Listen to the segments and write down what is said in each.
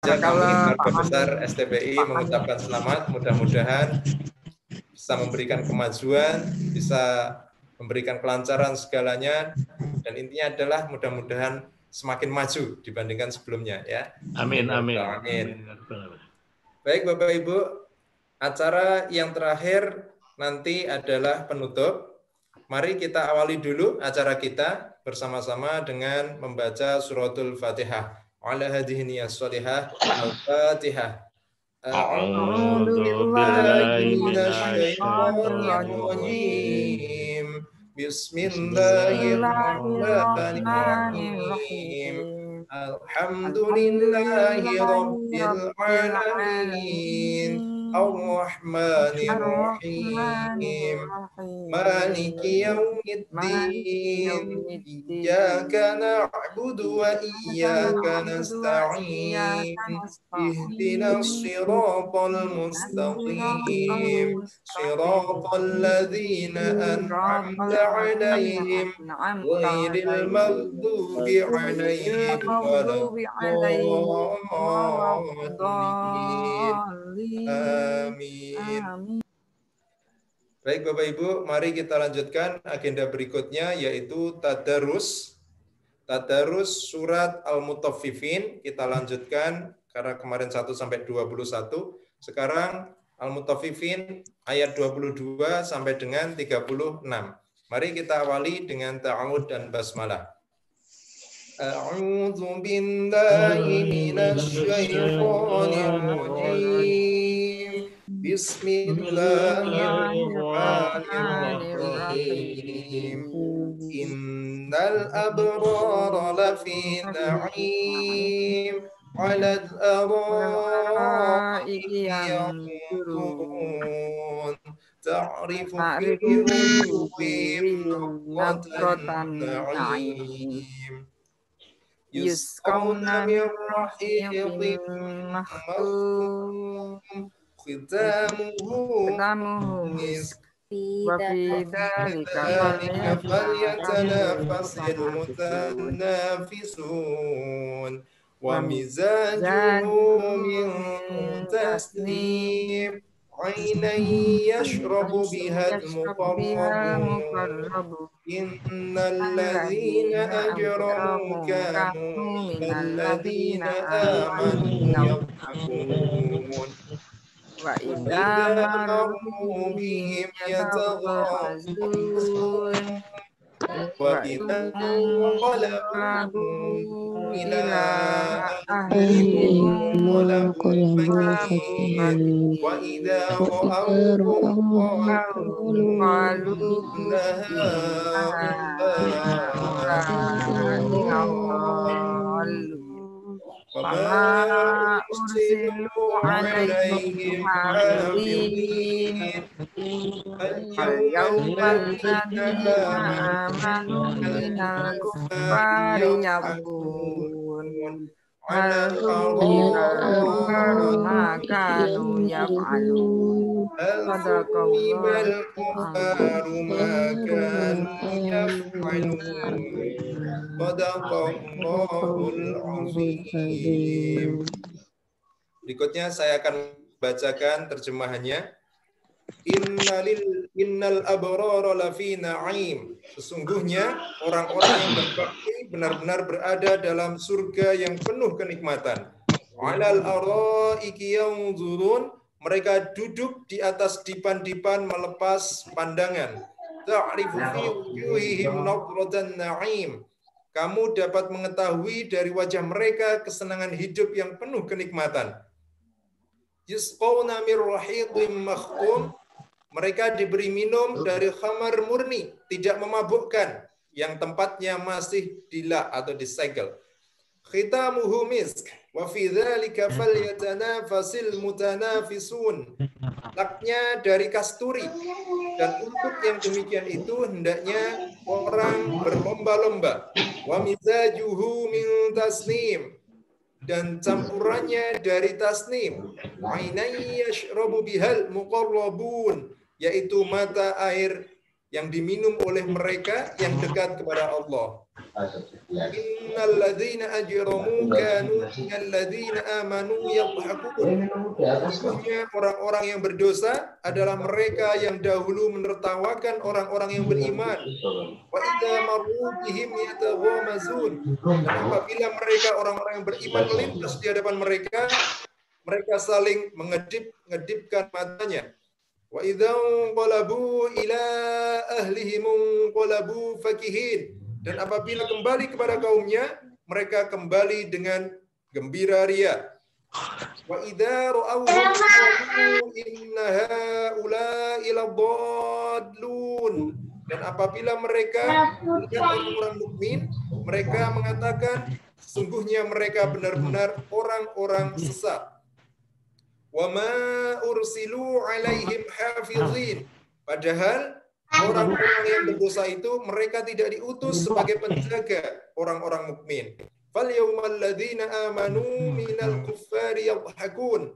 kami keluarga besar STPI mengucapkan selamat, mudah-mudahan bisa memberikan kemajuan, bisa memberikan kelancaran segalanya, dan intinya adalah mudah-mudahan semakin maju dibandingkan sebelumnya ya. Amin, amin. Baik Bapak Ibu, acara yang terakhir nanti adalah penutup. Mari kita awali dulu acara kita bersama-sama dengan membaca suratul Fatihah. Ala hadhihi niyyah sholihah al-Fatihah. A'udzu billahi minasyaitonir rajim. Bismillahirrahmanirrahim. Alhamdulillahi rabbil alamin. Ar-Rahmanir Rahim. Maliki yaumiddin. Iyyaka na'budu wa iyyaka nasta'in. Ihdinas siratal mustaqim. Siratal ladzina an'amta 'alaihim ghairil maghdubi 'alaihim waladdallin. Amin. Baik Bapak Ibu, mari kita lanjutkan agenda berikutnya yaitu tadarus. Tadarus surat Al-Mutaffifin kita lanjutkan karena kemarin 1 sampai 21. Sekarang Al-Mutaffifin ayat 22 sampai dengan 36. Mari kita awali dengan ta'awud dan basmalah. A'udzu billahi minasy syaithanir rajim. Bismillahirrahmanirrahim. Innal abrara lafi na'im 'alal araiki yanzurun. Ta'rifu fi wujuhihim nadratan na'im. Yusqawna min rahiqin makhtum. Khitamuhu misk. Wa fi dzalika falyatanafasil mutanafisun. Wa mizajuhu min tasnim. عينا يشرب بها المقربون إن الذين أجرموا كانوا من الذين آمنوا يضحكون وإذا مروا بهم يتغامزون وإذا انقلبوا إلى أهلهم انقلبوا فكهين وإذا رأوهم قالوا إن هؤلاء وما أرسلوا عليهم حافظين اليوم الذين آمنوا من الكفار يبغون هل تنكر ما كانوا يفعلون صدق الله الكفار ما كانوا يفعلون صدق Allahul Azim. Berikutnya saya akan bacakan terjemahannya. Innal abrara lafi na'im. Sesungguhnya orang-orang yang berbakti benar-benar berada dalam surga yang penuh kenikmatan. 'Alal araiki yanzurun. Mereka duduk di atas dipan-dipan melepas pandangan. Ta'rifu fi wujuhihim nadratan na'im. Kamu dapat mengetahui dari wajah mereka kesenangan hidup yang penuh kenikmatan. Yusqawna min rahiqin makhtum. Mereka diberi minum dari khamar murni, tidak memabukkan, yang tempatnya masih dilak atau disegel. Khitamuhu misk, wa fi dzalika falyatanafasil mutanafisun. Laknya dari kasturi, dan untuk yang demikian itu hendaknya orang berlomba-lomba. Wa mizajuhu min tasnim, dan campurannya dari tasnim. Ainai yashrabu bihal muqarrabun, yaitu mata air yang diminum oleh mereka yang dekat kepada Allah. Innal ladzina ajramu kanu minal ladzina amanu yadhhakun. Sesungguhnya orang-orang yang berdosa adalah mereka yang dahulu menertawakan orang-orang yang beriman. Wa idza marru bihim yataghamazun. Dan apabila mereka orang-orang yang beriman melintas di hadapan mereka, mereka saling mengedip-ngedipkan matanya. Wa idza qalabu ila ahlihim qalabu fakihin. Dan apabila kembali kepada kaumnya, mereka kembali dengan gembira ria. Wa idza ra'awhum qalu inna haula'i ladallun. Dan apabila mereka melihat orang-orang mukmin, mereka mengatakan sesungguhnya mereka benar-benar orang-orang sesat. Wa ma ursilu alaihim hafizin. Padahal orang-orang yang berdosa itu mereka tidak diutus sebagai penjaga orang-orang mukmin. Fal yawmal ladzina amanu minal kuffari yadhhakun.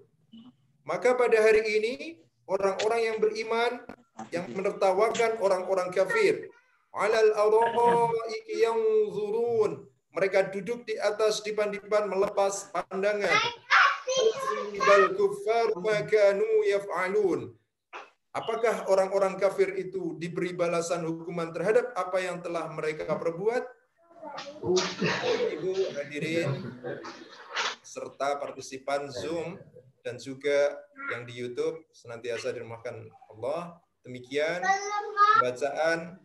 Maka pada hari ini orang-orang yang beriman yang menertawakan orang-orang kafir. Alal araiki yanzurun. Mereka duduk di atas dipan-dipan melepas pandangan. Bal kuffar ma kanu yaf'alun. Apakah orang-orang kafir itu diberi balasan hukuman terhadap apa yang telah mereka perbuat? Ibu hadirin serta partisipan Zoom dan juga yang di YouTube senantiasa dirahmatkan Allah. Demikian bacaan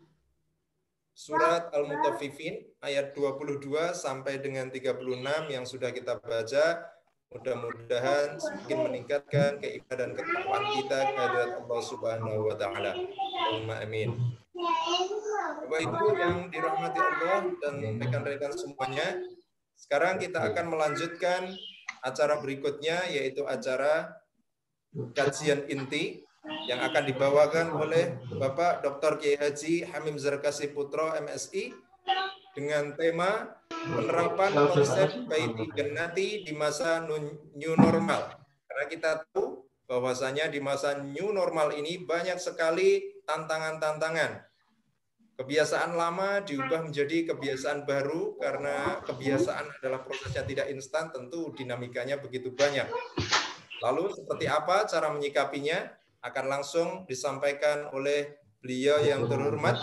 surat Al-Mutaffifin ayat 22 sampai dengan 36 yang sudah kita baca. Mudah-mudahan semakin meningkatkan keimanan dan ketakwaan kita kehadirat Allah Subhanahu wa taala. Allahumma amin. Bapak Ibu yang dirahmati Allah dan rekan-rekan semuanya, sekarang kita akan melanjutkan acara berikutnya yaitu acara kajian inti yang akan dibawakan oleh Bapak Dr. Kiai Haji Hamim Zarkasi Putra MSI dengan tema penerapan konsep Baiti Jannati di masa new normal. Karena kita tahu bahwasanya di masa new normal ini banyak sekali tantangan-tantangan. Kebiasaan lama diubah menjadi kebiasaan baru karena kebiasaan adalah prosesnya tidak instan, tentu dinamikanya begitu banyak. Lalu seperti apa cara menyikapinya akan langsung disampaikan oleh beliau yang terhormat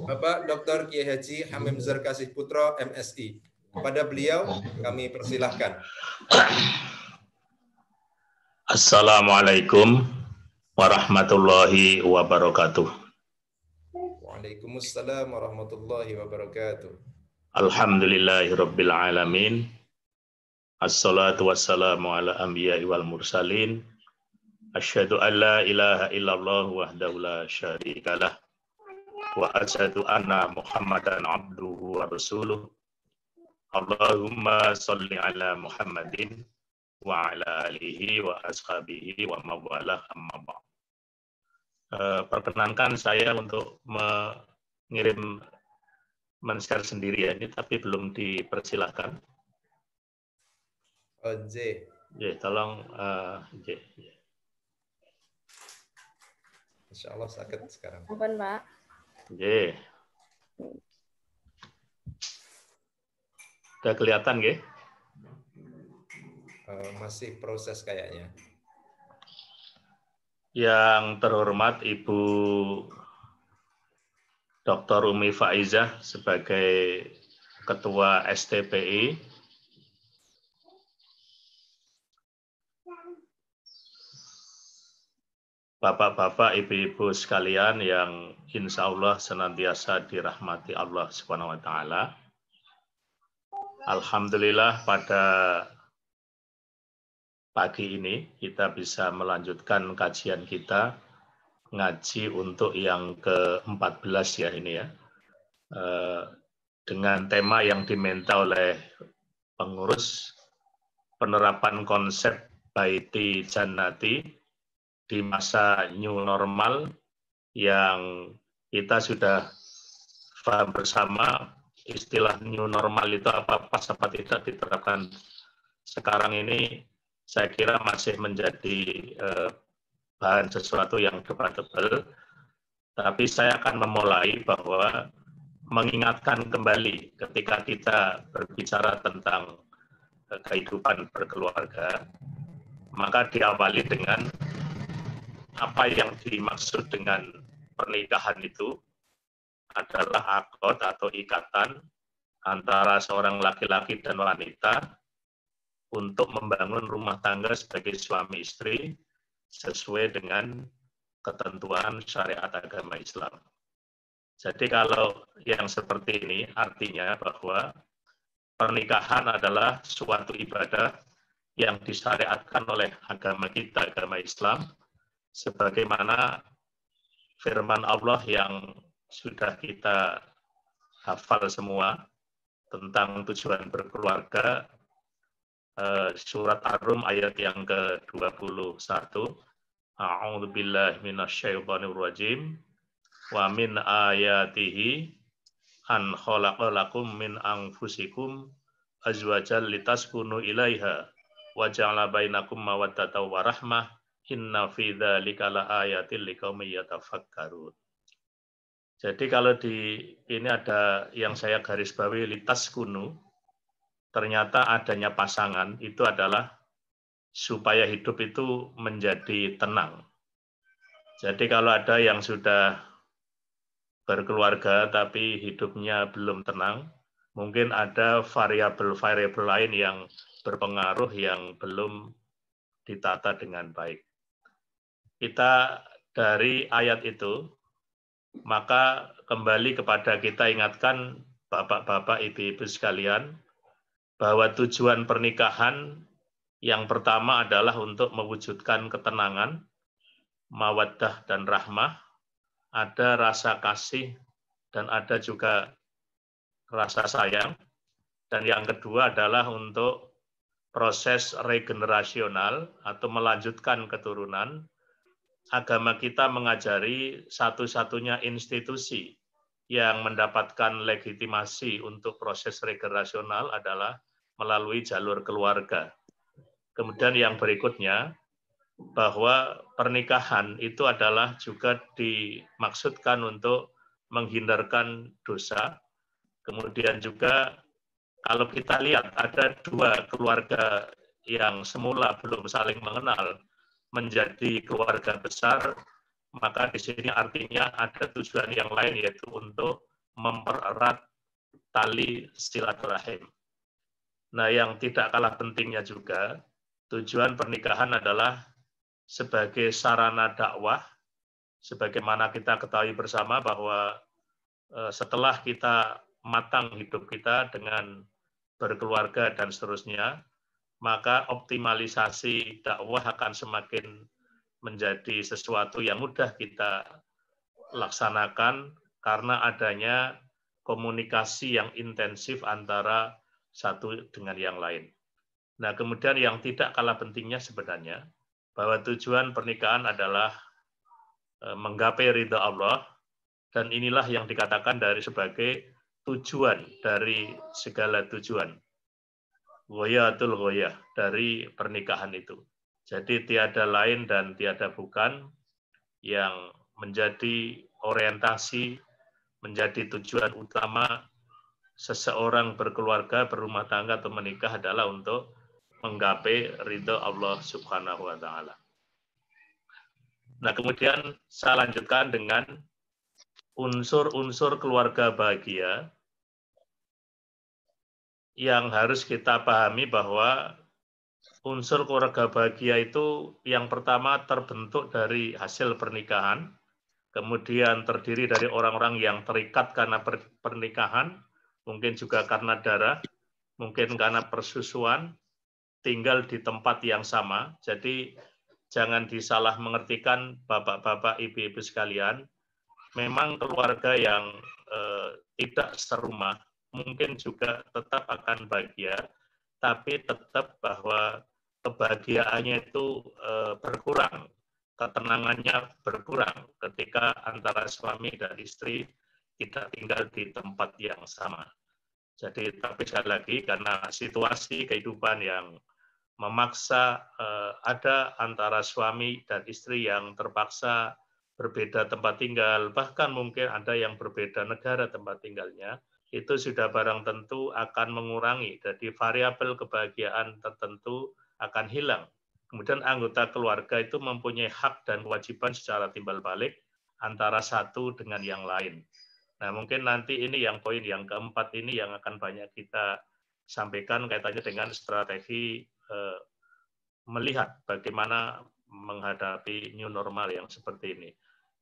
Bapak Dr. Kiai Haji Hamim Zarkasi Putra MSI. Kepada beliau kami persilahkan. Assalamualaikum warahmatullahi wabarakatuh. Waalaikumsalam warahmatullahi wabarakatuh. Alhamdulillahirabbil alamin. Assalatu wassalamu ala anbiya'i wal mursalin. Asyhadu an la ilaha illallah wahdahu la syarikalah. Wa asyhadu anna Muhammadan abduhu wa rasuluh. Allahumma sholli ala Muhammadin wa ala alihi wa ashabihi wa mawalah amma ba'd. Perkenankan saya untuk men-share sendiri ya ini, tapi belum dipersilahkan. J. Tolong J. Insya Allah sakit sekarang. Ampun, Pak. J. Udah kelihatan, G? Masih proses kayaknya. Yang terhormat Ibu Dr. Umi Faizah sebagai Ketua STPI, Bapak-bapak, ibu-ibu sekalian yang insya Allah senantiasa dirahmati Allah Subhanahu wa taala. Alhamdulillah pada pagi ini kita bisa melanjutkan kajian kita ngaji untuk yang ke-14 ya ini ya. Dengan tema yang diminta oleh pengurus penerapan konsep Baiti Jannati di masa new normal yang kita sudah paham bersama istilah new normal itu apa pas apa tidak diterapkan sekarang ini, saya kira masih menjadi bahan sesuatu yang debatable Tapi saya akan memulai bahwa mengingatkan kembali ketika kita berbicara tentang kehidupan berkeluarga, maka diawali dengan apa yang dimaksud dengan pernikahan itu adalah akad atau ikatan antara seorang laki-laki dan wanita untuk membangun rumah tangga sebagai suami istri sesuai dengan ketentuan syariat agama Islam. Jadi kalau yang seperti ini artinya bahwa pernikahan adalah suatu ibadah yang disyariatkan oleh agama kita, agama Islam, sebagaimana firman Allah yang sudah kita hafal semua tentang tujuan berkeluarga, surat Ar-Rum ayat yang ke-21. A'udzubillahi minasyaitonirrajim. Wa min ayatihi an khalaqalakum min anfusikum azwajan litaskunu ilaiha wa ja'ala bainakum mawaddatan wa rahmah inna fi dzalika laayatil liqaumin yatafakkarun. Jadi kalau di ini ada yang saya garis bawahi litaskunu, ternyata adanya pasangan itu adalah supaya hidup itu menjadi tenang. Jadi kalau ada yang sudah berkeluarga tapi hidupnya belum tenang, mungkin ada variabel-variabel lain yang berpengaruh yang belum ditata dengan baik. Kita dari ayat itu, maka kembali kepada kita ingatkan bapak-bapak, ibu-ibu sekalian, bahwa tujuan pernikahan yang pertama adalah untuk mewujudkan ketenangan, mawaddah dan rahmah, ada rasa kasih, dan ada juga rasa sayang. Dan yang kedua adalah untuk proses regenerasional atau melanjutkan keturunan. Agama kita mengajari satu-satunya institusi yang mendapatkan legitimasi untuk proses regenerasional adalah melalui jalur keluarga. Kemudian yang berikutnya, bahwa pernikahan itu adalah juga dimaksudkan untuk menghindarkan dosa. Kemudian juga kalau kita lihat ada dua keluarga yang semula belum saling mengenal menjadi keluarga besar, maka di sini artinya ada tujuan yang lain, yaitu untuk mempererat tali silaturahim. Nah, yang tidak kalah pentingnya juga, tujuan pernikahan adalah sebagai sarana dakwah, sebagaimana kita ketahui bersama bahwa setelah kita matang hidup kita dengan berkeluarga dan seterusnya, maka optimalisasi dakwah akan semakin menjadi sesuatu yang mudah kita laksanakan karena adanya komunikasi yang intensif antara satu dengan yang lain. Nah, kemudian yang tidak kalah pentingnya sebenarnya, bahwa tujuan pernikahan adalah menggapai ridha Allah, dan inilah yang dikatakan dari sebagai tujuan dari segala tujuan. Ghoyatul ghoyah, dari pernikahan itu. Jadi tiada lain dan tiada bukan yang menjadi orientasi, menjadi tujuan utama seseorang berkeluarga, berumah tangga atau menikah adalah untuk menggapai ridha Allah Subhanahu wa taala. Nah, kemudian saya lanjutkan dengan unsur-unsur keluarga bahagia yang harus kita pahami bahwa unsur keluarga bahagia itu yang pertama terbentuk dari hasil pernikahan, kemudian terdiri dari orang-orang yang terikat karena pernikahan, mungkin juga karena darah, mungkin karena persusuan, tinggal di tempat yang sama. Jadi jangan disalah mengertikan bapak-bapak, ibu-ibu sekalian. Memang keluarga yang tidak serumah mungkin juga tetap akan bahagia, tapi tetap bahwa kebahagiaannya itu berkurang, ketenangannya berkurang ketika antara suami dan istri tidak tinggal di tempat yang sama. Jadi, tapi sekali lagi karena situasi kehidupan yang memaksa ada antara suami dan istri yang terpaksa berbeda tempat tinggal, bahkan mungkin ada yang berbeda negara tempat tinggalnya, itu sudah barang tentu akan mengurangi. Jadi variabel kebahagiaan tertentu akan hilang. Kemudian anggota keluarga itu mempunyai hak dan kewajiban secara timbal balik antara satu dengan yang lain. Nah, mungkin nanti ini yang poin yang keempat ini yang akan banyak kita sampaikan kaitannya dengan strategi melihat bagaimana menghadapi new normal yang seperti ini.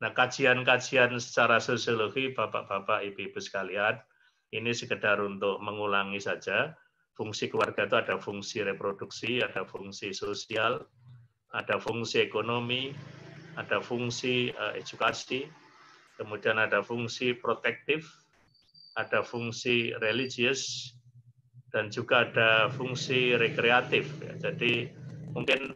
Nah, kajian-kajian secara sosiologi, Bapak-Bapak, Ibu-Ibu sekalian, ini sekedar untuk mengulangi saja. Fungsi keluarga itu ada fungsi reproduksi, ada fungsi sosial, ada fungsi ekonomi, ada fungsi edukasi, kemudian ada fungsi protektif, ada fungsi religius, dan juga ada fungsi rekreatif. Jadi mungkin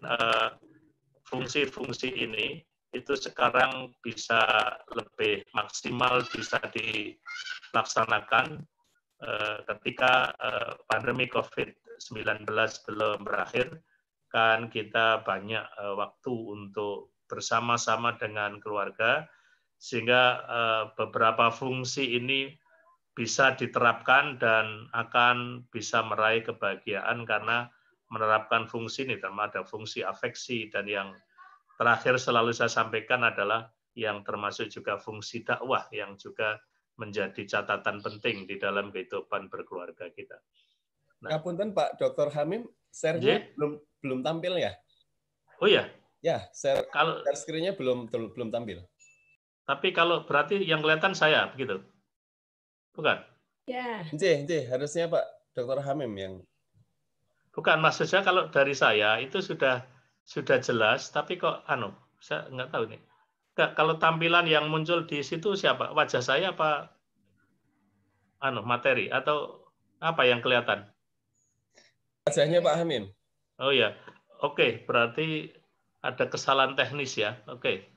fungsi-fungsi ini itu sekarang bisa lebih maksimal bisa dilaksanakan ketika pandemi COVID-19 belum berakhir, kan kita banyak waktu untuk bersama-sama dengan keluarga, sehingga beberapa fungsi ini bisa diterapkan dan akan bisa meraih kebahagiaan karena menerapkan fungsi ini, termasuk ada fungsi afeksi, dan yang terakhir selalu saya sampaikan adalah yang termasuk juga fungsi dakwah yang juga menjadi catatan penting di dalam kehidupan berkeluarga kita. Nah, ngapunten Pak Dr. Hamim, share-nya belum tampil ya? Oh ya? Ya, share screen-nya belum tampil. Tapi kalau berarti yang kelihatan saya begitu? Bukan? Ya. Harusnya Pak Dr. Hamim yang. Bukan, maksudnya kalau dari saya itu sudah jelas, tapi kok saya nggak tahu nih. Kalau tampilan yang muncul di situ siapa? Wajah saya apa materi atau apa yang kelihatan? Wajahnya Pak Hamim. Oh ya, oke, berarti ada kesalahan teknis ya. Oke.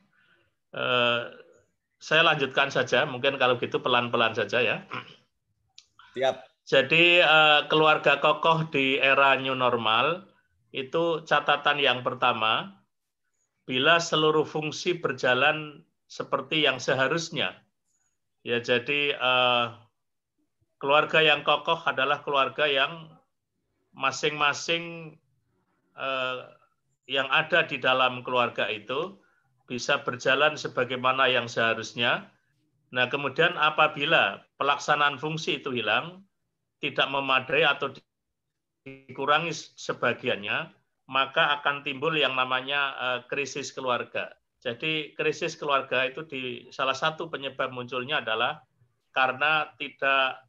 Saya lanjutkan saja, mungkin kalau gitu pelan-pelan saja ya. Siap. Jadi keluarga kokoh di era new normal itu catatan yang pertama, bila seluruh fungsi berjalan seperti yang seharusnya. Ya, jadi keluarga yang kokoh adalah keluarga yang masing-masing yang ada di dalam keluarga itu bisa berjalan sebagaimana yang seharusnya. Nah, kemudian apabila pelaksanaan fungsi itu hilang, tidak memadai atau dikurangi sebagiannya, maka akan timbul yang namanya krisis keluarga. Jadi krisis keluarga itu salah satu penyebab munculnya adalah karena tidak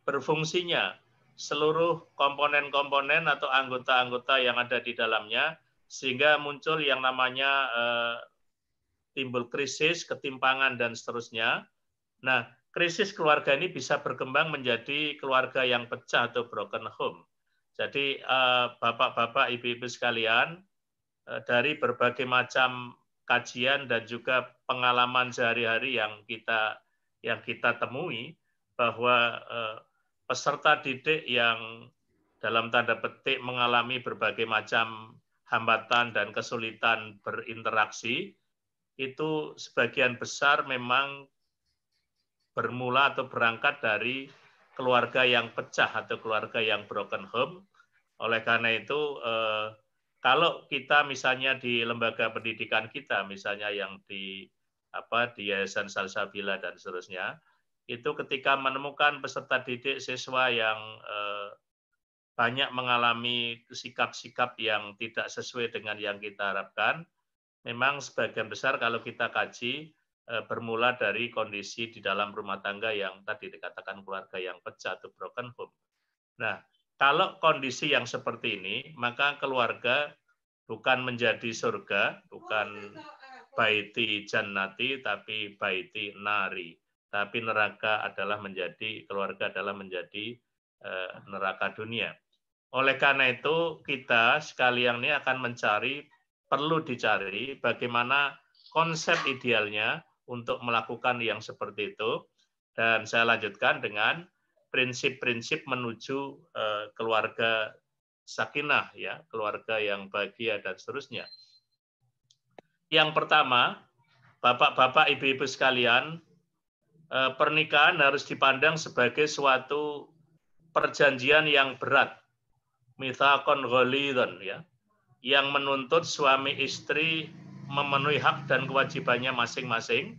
berfungsinya seluruh komponen-komponen atau anggota-anggota yang ada di dalamnya, sehingga muncul yang namanya timbul krisis, ketimpangan, dan seterusnya. Nah, krisis keluarga ini bisa berkembang menjadi keluarga yang pecah atau broken home. Jadi Bapak-Bapak, Ibu-Ibu sekalian, dari berbagai macam kajian dan juga pengalaman sehari-hari yang kita temui, bahwa peserta didik yang dalam tanda petik mengalami berbagai macam hambatan dan kesulitan berinteraksi, itu sebagian besar memang bermula atau berangkat dari keluarga yang pecah atau keluarga yang broken home. Oleh karena itu, kalau kita misalnya di lembaga pendidikan kita, misalnya yang di Yayasan Salsabila dan seterusnya, itu ketika menemukan peserta didik siswa yang banyak mengalami sikap-sikap yang tidak sesuai dengan yang kita harapkan, memang sebagian besar kalau kita kaji bermula dari kondisi di dalam rumah tangga yang tadi dikatakan keluarga yang pecah atau broken home. Nah, kalau kondisi yang seperti ini, maka keluarga bukan menjadi surga, bukan baiti jannati, tapi baiti nari. Tapi neraka adalah keluarga adalah menjadi neraka dunia. Oleh karena itu, kita sekalian ini akan perlu dicari bagaimana konsep idealnya untuk melakukan yang seperti itu. Dan saya lanjutkan dengan prinsip-prinsip menuju keluarga sakinah, ya, keluarga yang bahagia dan seterusnya. Yang pertama, Bapak-bapak, ibu-ibu sekalian, pernikahan harus dipandang sebagai suatu perjanjian yang berat, mitsaqon ghalidhan, ya, yang menuntut suami istri memenuhi hak dan kewajibannya masing-masing.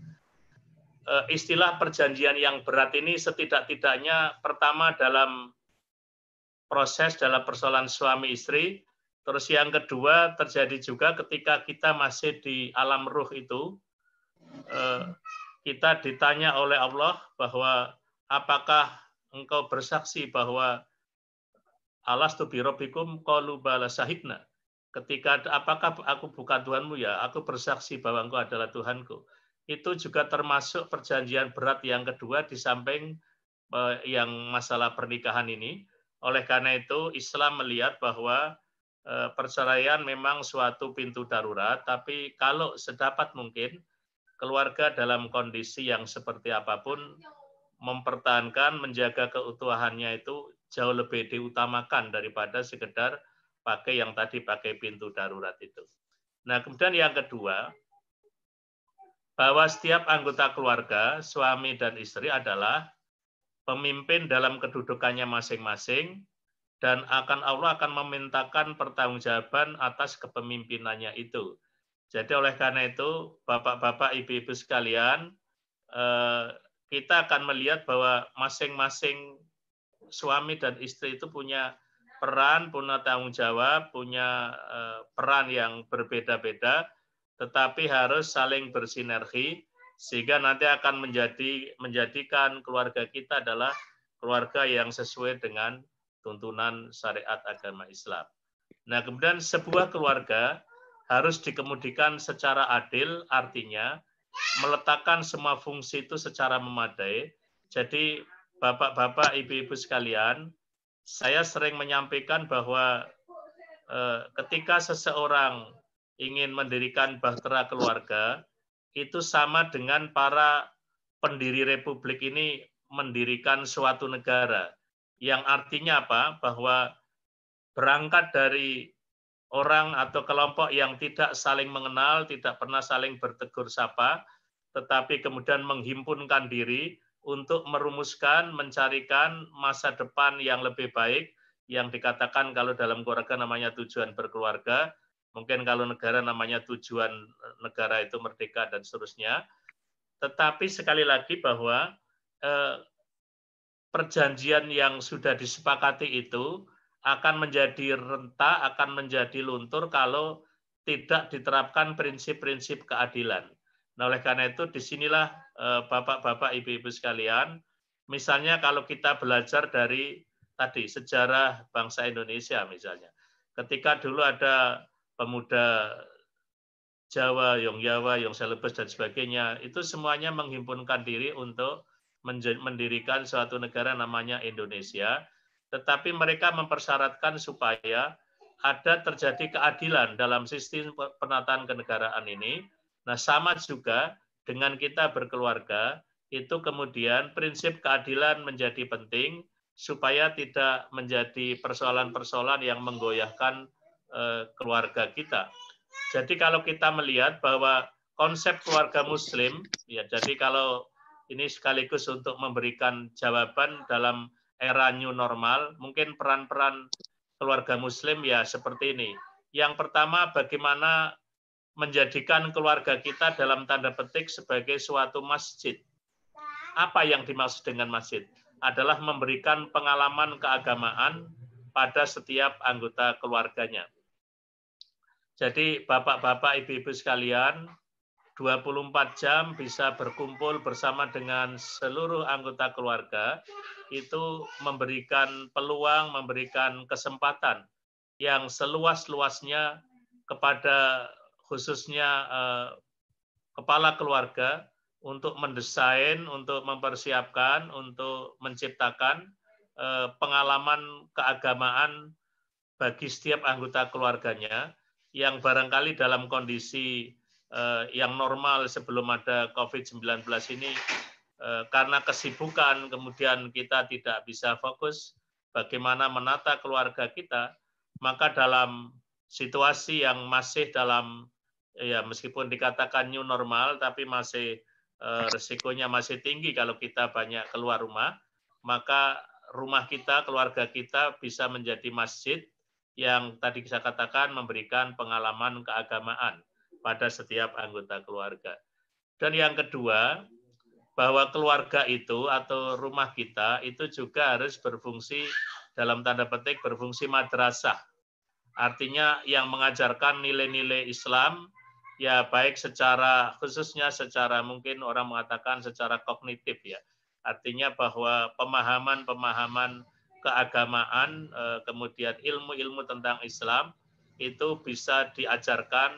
Istilah perjanjian yang berat ini setidak-tidaknya pertama dalam proses dalam persoalan suami istri, terus yang kedua terjadi juga ketika kita masih di alam ruh itu, kita ditanya oleh Allah bahwa apakah engkau bersaksi bahwa alastu bi rabbikum qalu bala syahidna. Ketika apakah aku bukan Tuhanmu, ya aku bersaksi bahwa engkau adalah Tuhanku. Itu juga termasuk perjanjian berat yang kedua di samping yang masalah pernikahan ini. Oleh karena itu Islam melihat bahwa perceraian memang suatu pintu darurat, tapi kalau sedapat mungkin keluarga dalam kondisi yang seperti apapun mempertahankan, menjaga keutuhannya itu jauh lebih diutamakan daripada sekedar pakai yang tadi pakai pintu darurat itu. Nah, kemudian yang kedua, bahwa setiap anggota keluarga, suami dan istri adalah pemimpin dalam kedudukannya masing-masing, dan Allah akan memintakan pertanggungjawaban atas kepemimpinannya itu. Jadi oleh karena itu, bapak-bapak, ibu-ibu sekalian, kita akan melihat bahwa masing-masing suami dan istri itu punya peran, punya tanggung jawab, punya peran yang berbeda-beda, tetapi harus saling bersinergi, sehingga nanti akan menjadikan keluarga kita adalah keluarga yang sesuai dengan tuntunan syariat agama Islam. Nah, kemudian sebuah keluarga harus dikemudikan secara adil, artinya meletakkan semua fungsi itu secara memadai. Jadi bapak-bapak, ibu-ibu sekalian, saya sering menyampaikan bahwa ketika seseorang ingin mendirikan bahtera keluarga, itu sama dengan para pendiri republik ini mendirikan suatu negara. Yang artinya apa? Bahwa berangkat dari orang atau kelompok yang tidak saling mengenal, tidak pernah saling bertegur sapa, tetapi kemudian menghimpunkan diri untuk merumuskan, mencarikan masa depan yang lebih baik, yang dikatakan kalau dalam keluarga namanya tujuan berkeluarga, mungkin kalau negara namanya tujuan negara itu merdeka dan seterusnya. Tetapi sekali lagi bahwa perjanjian yang sudah disepakati itu akan menjadi renta, akan menjadi luntur kalau tidak diterapkan prinsip-prinsip keadilan. Nah, oleh karena itu disinilah bapak-bapak, ibu-ibu sekalian, misalnya kalau kita belajar dari tadi sejarah bangsa Indonesia misalnya, ketika dulu ada pemuda Jawa, Yong Selebes dan sebagainya, itu semuanya menghimpunkan diri untuk mendirikan suatu negara namanya Indonesia, tetapi mereka mempersyaratkan supaya ada terjadi keadilan dalam sistem penataan kenegaraan ini. Nah, sama juga dengan kita berkeluarga, itu kemudian prinsip keadilan menjadi penting supaya tidak menjadi persoalan-persoalan yang menggoyahkan keluarga kita. Jadi kalau kita melihat bahwa konsep keluarga Muslim, ya, jadi kalau ini sekaligus untuk memberikan jawaban dalam era new normal, mungkin peran-peran keluarga Muslim ya seperti ini. Yang pertama, bagaimana menjadikan keluarga kita dalam tanda petik sebagai suatu masjid. Apa yang dimaksud dengan masjid? Adalah memberikan pengalaman keagamaan pada setiap anggota keluarganya. Jadi bapak-bapak, ibu-ibu sekalian, 24 jam bisa berkumpul bersama dengan seluruh anggota keluarga, itu memberikan peluang, memberikan kesempatan yang seluas-luasnya kepada khususnya kepala keluarga untuk mendesain, untuk mempersiapkan, untuk menciptakan pengalaman keagamaan bagi setiap anggota keluarganya, yang barangkali dalam kondisi yang normal sebelum ada COVID-19 ini, karena kesibukan kemudian kita tidak bisa fokus bagaimana menata keluarga kita, maka dalam situasi yang masih dalam ya meskipun dikatakan new normal, tapi masih resikonya masih tinggi kalau kita banyak keluar rumah, maka rumah kita, keluarga kita bisa menjadi masjid yang tadi saya katakan memberikan pengalaman keagamaan pada setiap anggota keluarga. Dan yang kedua, bahwa keluarga itu atau rumah kita itu juga harus berfungsi dalam tanda petik berfungsi madrasah. Artinya yang mengajarkan nilai-nilai Islam, ya baik secara khususnya secara mungkin orang mengatakan secara kognitif ya. Artinya bahwa pemahaman-pemahaman keagamaan, kemudian ilmu-ilmu tentang Islam itu bisa diajarkan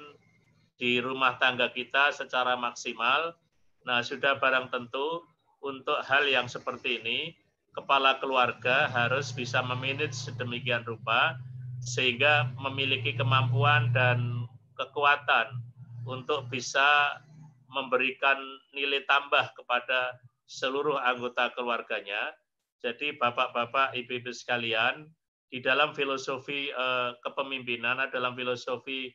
di rumah tangga kita secara maksimal. Nah, sudah barang tentu untuk hal yang seperti ini, kepala keluarga harus bisa memanage sedemikian rupa sehingga memiliki kemampuan dan kekuatan untuk bisa memberikan nilai tambah kepada seluruh anggota keluarganya. Jadi bapak-bapak, ibu-ibu sekalian, di dalam filosofi kepemimpinan, dalam filosofi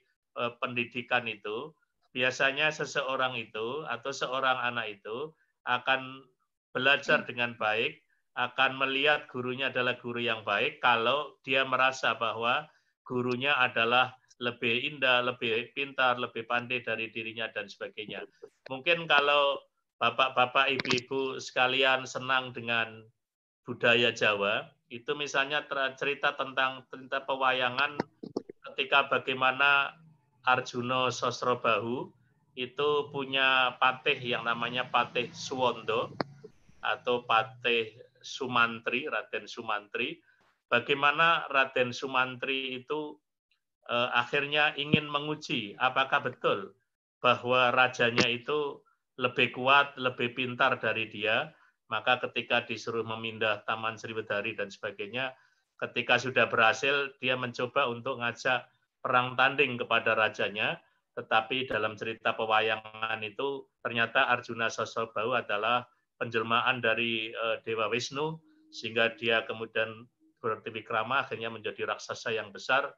pendidikan itu, biasanya seseorang itu atau seorang anak itu akan belajar dengan baik, akan melihat gurunya adalah guru yang baik kalau dia merasa bahwa gurunya adalah lebih indah, lebih pintar, lebih pandai dari dirinya dan sebagainya. Mungkin kalau bapak-bapak, ibu-ibu sekalian senang dengan budaya Jawa, itu misalnya cerita tentang pewayangan ketika bagaimana Arjuna Sosrobahu itu punya patih yang namanya Patih Suwondo atau Patih Sumantri, Raden Sumantri. Bagaimana Raden Sumantri itu akhirnya ingin menguji apakah betul bahwa rajanya itu lebih kuat, lebih pintar dari dia. Maka ketika disuruh memindah Taman Sriwedari dan sebagainya, ketika sudah berhasil, dia mencoba untuk ngajak perang tanding kepada rajanya, tetapi dalam cerita pewayangan itu ternyata Arjuna Sosrobahu adalah penjelmaan dari Dewa Wisnu, sehingga dia kemudian bertiwikrama akhirnya menjadi raksasa yang besar.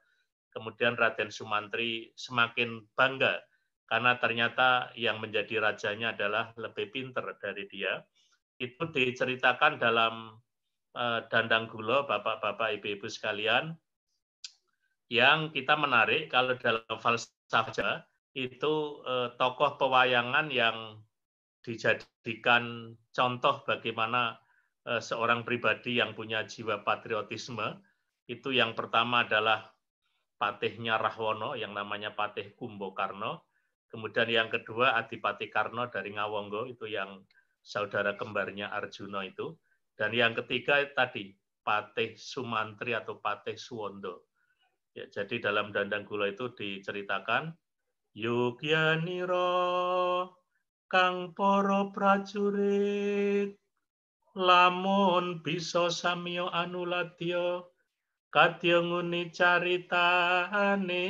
Kemudian Raden Sumantri semakin bangga karena ternyata yang menjadi rajanya adalah lebih pintar dari dia. Itu diceritakan dalam Dandang Gula, bapak-bapak, ibu-ibu sekalian, yang kita menarik kalau dalam falsafah itu tokoh pewayangan yang dijadikan contoh bagaimana seorang pribadi yang punya jiwa patriotisme. Itu yang pertama adalah patihnya Rahwana yang namanya Patih Kumbakarna. Kemudian yang kedua Adipati Karna dari Ngawangga, itu yang saudara kembarnya Arjuna itu. Dan yang ketiga tadi Patih Sumantri atau Patih Suwondo. Ya, jadi dalam Dandang Gula itu diceritakan Yugyanira kang para prajurit lamun bisa samya anuladya kadya nguni caritane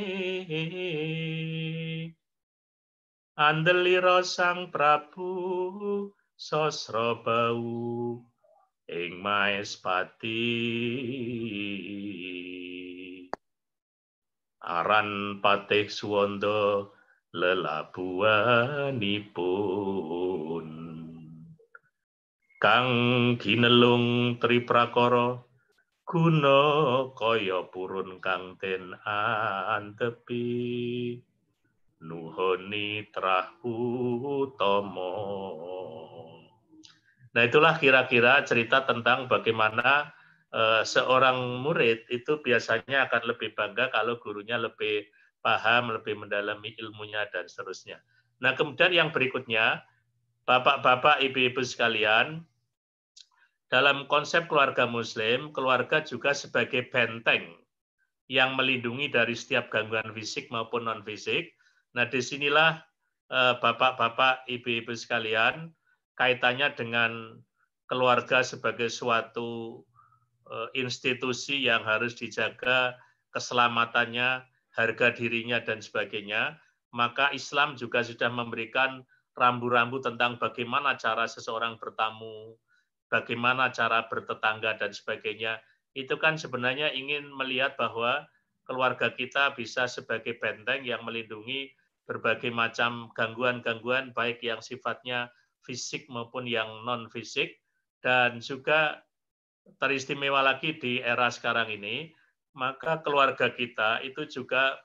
andelira Sang Prabu Sosrobahu ing Maespati aran Patih Suwondo lelabuhanipun kang ginelung triprakara guna kaya purun kang den antepi nuhoni trahu utama. Nah, itulah kira-kira cerita tentang bagaimana seorang murid itu biasanya akan lebih bangga kalau gurunya lebih paham, lebih mendalami ilmunya, dan seterusnya. Nah, kemudian yang berikutnya, bapak-bapak, ibu-ibu sekalian, dalam konsep keluarga Muslim, keluarga juga sebagai benteng yang melindungi dari setiap gangguan fisik maupun non-fisik. Nah, disinilah bapak-bapak, ibu-ibu sekalian, kaitannya dengan keluarga sebagai suatu institusi yang harus dijaga keselamatannya, harga dirinya, dan sebagainya. Maka Islam juga sudah memberikan rambu-rambu tentang bagaimana cara seseorang bertamu, bagaimana cara bertetangga, dan sebagainya. Itu kan sebenarnya ingin melihat bahwa keluarga kita bisa sebagai benteng yang melindungi berbagai macam gangguan-gangguan baik yang sifatnya fisik maupun yang non-fisik. Dan juga teristimewa lagi di era sekarang ini, maka keluarga kita itu juga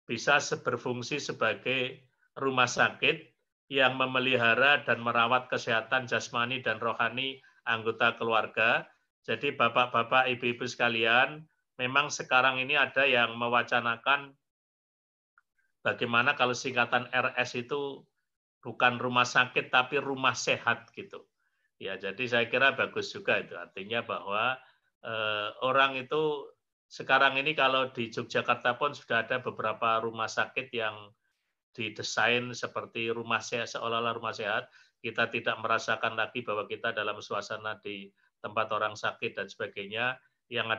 bisa berfungsi sebagai rumah sakit yang memelihara dan merawat kesehatan jasmani dan rohani anggota keluarga. Jadi bapak-bapak, ibu-ibu sekalian, memang sekarang ini ada yang mewacanakan bagaimana kalau singkatan RS itu bukan rumah sakit tapi rumah sehat gitu. Ya, jadi saya kira bagus juga itu. Artinya bahwa orang itu sekarang ini kalau di Yogyakarta pun sudah ada beberapa rumah sakit yang didesain seperti rumah sehat, seolah-olah rumah sehat. Kita tidak merasakan lagi bahwa kita dalam suasana di tempat orang sakit dan sebagainya. Yang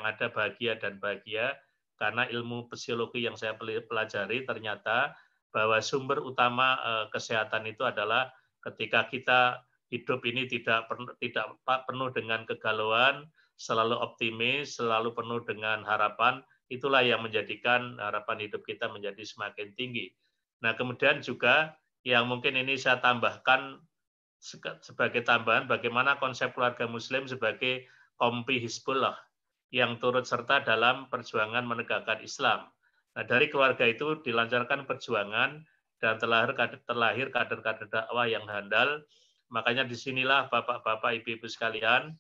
ada bahagia dan bahagia, karena ilmu psikologi yang saya pelajari ternyata bahwa sumber utama kesehatan itu adalah ketika kita hidup ini tidak penuh dengan kegalauan, selalu optimis, selalu penuh dengan harapan. Itulah yang menjadikan harapan hidup kita menjadi semakin tinggi. Nah, kemudian juga yang mungkin ini saya tambahkan sebagai tambahan, bagaimana konsep keluarga Muslim sebagai kompi Hizbullah yang turut serta dalam perjuangan menegakkan Islam. Nah, dari keluarga itu dilancarkan perjuangan dan terlahir kader-kader dakwah yang handal. Makanya disinilah bapak-bapak, ibu-ibu sekalian,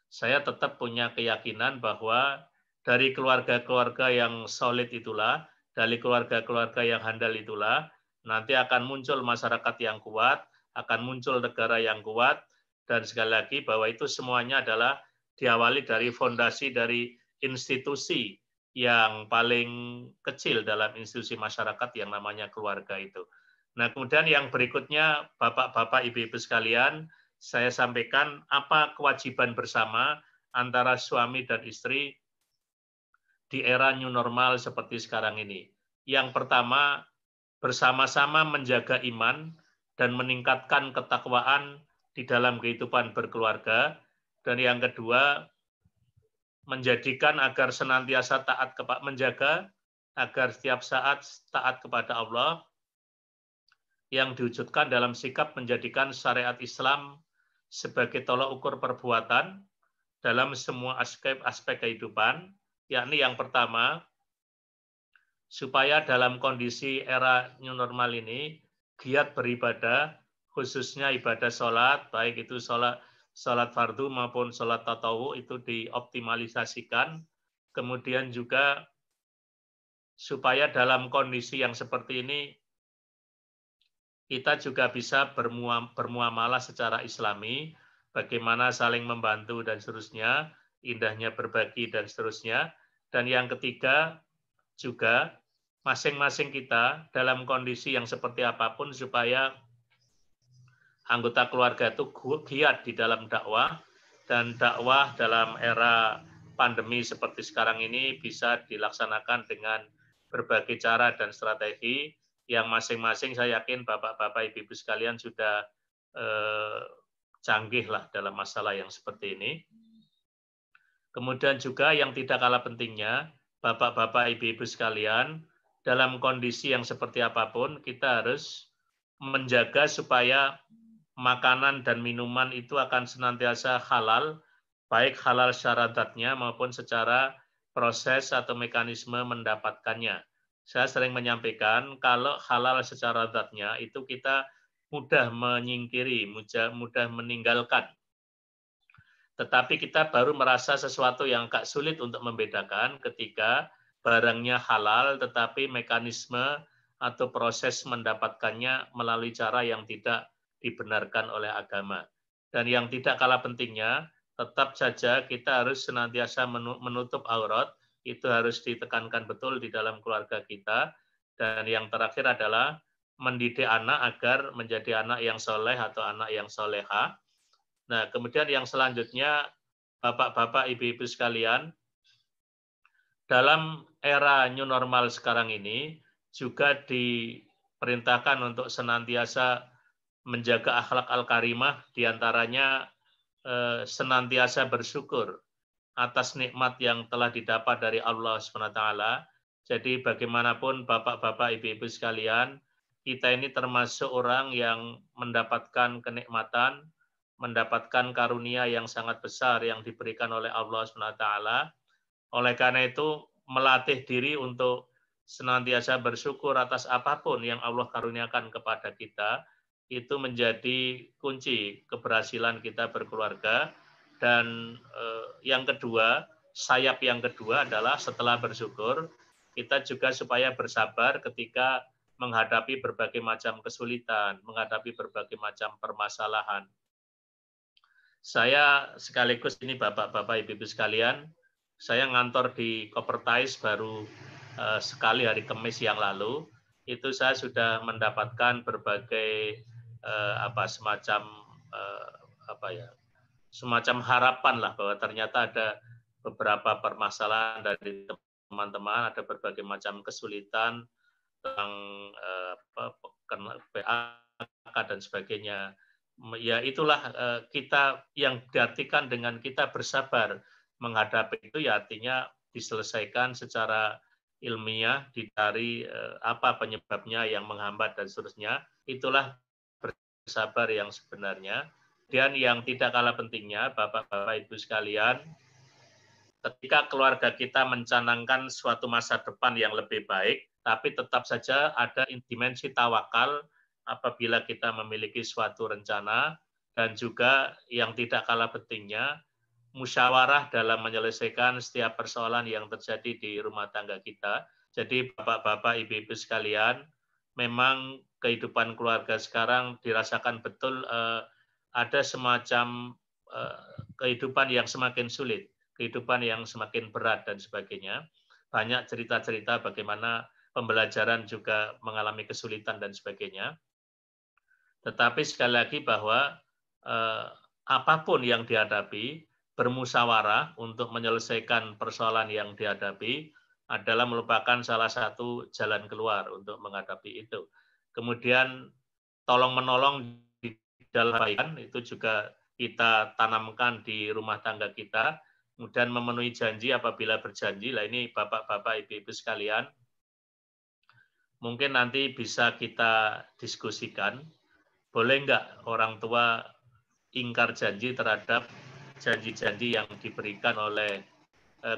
saya tetap punya keyakinan bahwa dari keluarga-keluarga yang solid itulah, dari keluarga-keluarga yang handal itulah, nanti akan muncul masyarakat yang kuat, akan muncul negara yang kuat, dan sekali lagi bahwa itu semuanya adalah diawali dari fondasi dari institusi yang paling kecil dalam institusi masyarakat yang namanya keluarga itu. Nah, kemudian yang berikutnya, bapak-bapak, ibu-ibu sekalian, saya sampaikan apa kewajiban bersama antara suami dan istri di era new normal seperti sekarang ini. Yang pertama, bersama-sama menjaga iman dan meningkatkan ketakwaan di dalam kehidupan berkeluarga. Dan yang kedua, menjadikan agar senantiasa menjaga agar setiap saat taat kepada Allah, yang diwujudkan dalam sikap menjadikan syariat Islam sebagai tolak ukur perbuatan dalam semua aspek kehidupan, yakni yang pertama, supaya dalam kondisi era new normal ini, giat beribadah, khususnya ibadah sholat, baik itu sholat fardu maupun sholat tatawu itu dioptimalisasikan. Kemudian juga supaya dalam kondisi yang seperti ini, kita juga bisa bermuamalah secara islami, bagaimana saling membantu dan seterusnya, indahnya berbagi dan seterusnya. Dan yang ketiga juga masing-masing kita dalam kondisi yang seperti apapun supaya anggota keluarga itu giat di dalam dakwah, dan dakwah dalam era pandemi seperti sekarang ini bisa dilaksanakan dengan berbagai cara dan strategi yang masing-masing saya yakin bapak-bapak, ibu-ibu sekalian sudah canggih lah dalam masalah yang seperti ini. Kemudian juga yang tidak kalah pentingnya, bapak-bapak, ibu-ibu sekalian, dalam kondisi yang seperti apapun, kita harus menjaga supaya makanan dan minuman itu akan senantiasa halal, baik halal secara zatnya maupun secara proses atau mekanisme mendapatkannya. Saya sering menyampaikan, kalau halal secara zatnya itu kita mudah menyingkiri, mudah meninggalkan. Tetapi kita baru merasa sesuatu yang agak sulit untuk membedakan ketika barangnya halal, tetapi mekanisme atau proses mendapatkannya melalui cara yang tidak dibenarkan oleh agama. Dan yang tidak kalah pentingnya, tetap saja kita harus senantiasa menutup aurat, itu harus ditekankan betul di dalam keluarga kita. Dan yang terakhir adalah mendidik anak agar menjadi anak yang soleh atau anak yang soleha. Nah, kemudian yang selanjutnya, bapak-bapak, ibu-ibu sekalian, dalam era new normal sekarang ini juga diperintahkan untuk senantiasa menjaga akhlak al-karimah, diantaranya senantiasa bersyukur atas nikmat yang telah didapat dari Allah SWT, Jadi bagaimanapun Bapak-bapak, Ibu-ibu sekalian, kita ini termasuk orang yang mendapatkan kenikmatan, mendapatkan karunia yang sangat besar yang diberikan oleh Allah SWT. Oleh karena itu, melatih diri untuk senantiasa bersyukur atas apapun yang Allah karuniakan kepada kita, itu menjadi kunci keberhasilan kita berkeluarga. Dan yang kedua, sayap yang kedua adalah setelah bersyukur, kita juga supaya bersabar ketika menghadapi berbagai macam kesulitan, menghadapi berbagai macam permasalahan. Saya sekaligus ini Bapak-bapak, Ibu-ibu sekalian, saya ngantor di Kopertais baru sekali hari Kamis yang lalu. Itu saya sudah mendapatkan berbagai semacam harapan lah, bahwa ternyata ada beberapa permasalahan dari teman-teman, ada berbagai macam kesulitan tentang PHK dan sebagainya. Ya itulah kita yang diartikan dengan kita bersabar menghadapi itu, ya artinya diselesaikan secara ilmiah, dicari apa penyebabnya yang menghambat dan seterusnya. Itulah bersabar yang sebenarnya. Dan yang tidak kalah pentingnya, Bapak-bapak, Ibu sekalian, ketika keluarga kita mencanangkan suatu masa depan yang lebih baik, tapi tetap saja ada dimensi tawakal apabila kita memiliki suatu rencana, dan juga yang tidak kalah pentingnya, musyawarah dalam menyelesaikan setiap persoalan yang terjadi di rumah tangga kita. Jadi Bapak-bapak, Ibu-ibu sekalian, memang kehidupan keluarga sekarang dirasakan betul ada semacam kehidupan yang semakin sulit, kehidupan yang semakin berat dan sebagainya. Banyak cerita-cerita bagaimana pembelajaran juga mengalami kesulitan dan sebagainya. Tetapi sekali lagi bahwa apapun yang dihadapi, bermusyawarah untuk menyelesaikan persoalan yang dihadapi adalah merupakan salah satu jalan keluar untuk menghadapi itu. Kemudian tolong-menolong di dalam kebaikan itu juga kita tanamkan di rumah tangga kita. Kemudian memenuhi janji apabila berjanji. Lah ini Bapak-bapak, Ibu-ibu sekalian, mungkin nanti bisa kita diskusikan. Boleh enggak orang tua ingkar janji terhadap janji-janji yang diberikan oleh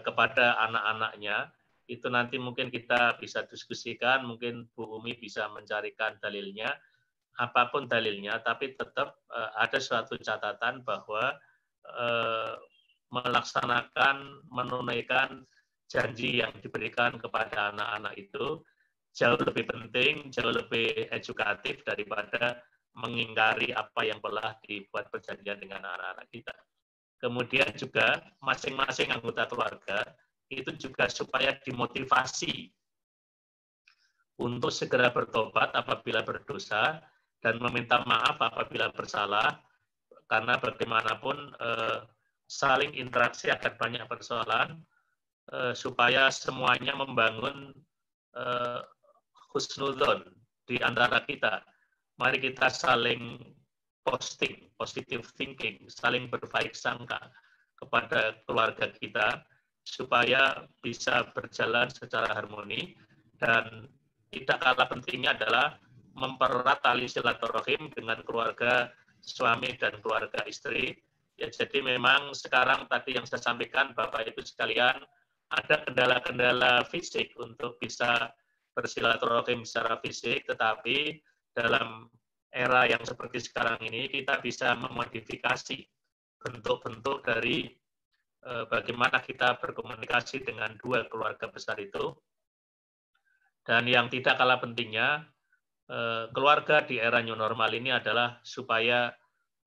kepada anak-anaknya? Itu nanti mungkin kita bisa diskusikan, mungkin Bu Umi bisa mencarikan dalilnya, apapun dalilnya, tapi tetap ada suatu catatan bahwa melaksanakan, menunaikan janji yang diberikan kepada anak-anak itu jauh lebih penting, jauh lebih edukatif daripada mengingkari apa yang telah dibuat perjanjian dengan anak-anak kita. Kemudian juga masing-masing anggota keluarga itu juga supaya dimotivasi untuk segera bertobat apabila berdosa dan meminta maaf apabila bersalah, karena bagaimanapun saling interaksi akan banyak persoalan, supaya semuanya membangun husnudzon di antara kita. Mari kita saling positive thinking, saling berbaik sangka kepada keluarga kita, supaya bisa berjalan secara harmoni. Dan tidak kalah pentingnya adalah mempererat tali silaturahim dengan keluarga suami dan keluarga istri. Ya, jadi memang sekarang tadi yang saya sampaikan, Bapak Ibu sekalian, ada kendala-kendala fisik untuk bisa bersilaturahim secara fisik, tetapi dalam era yang seperti sekarang ini kita bisa memodifikasi bentuk-bentuk dari bagaimana kita berkomunikasi dengan dua keluarga besar itu. Dan yang tidak kalah pentingnya, keluarga di era new normal ini adalah supaya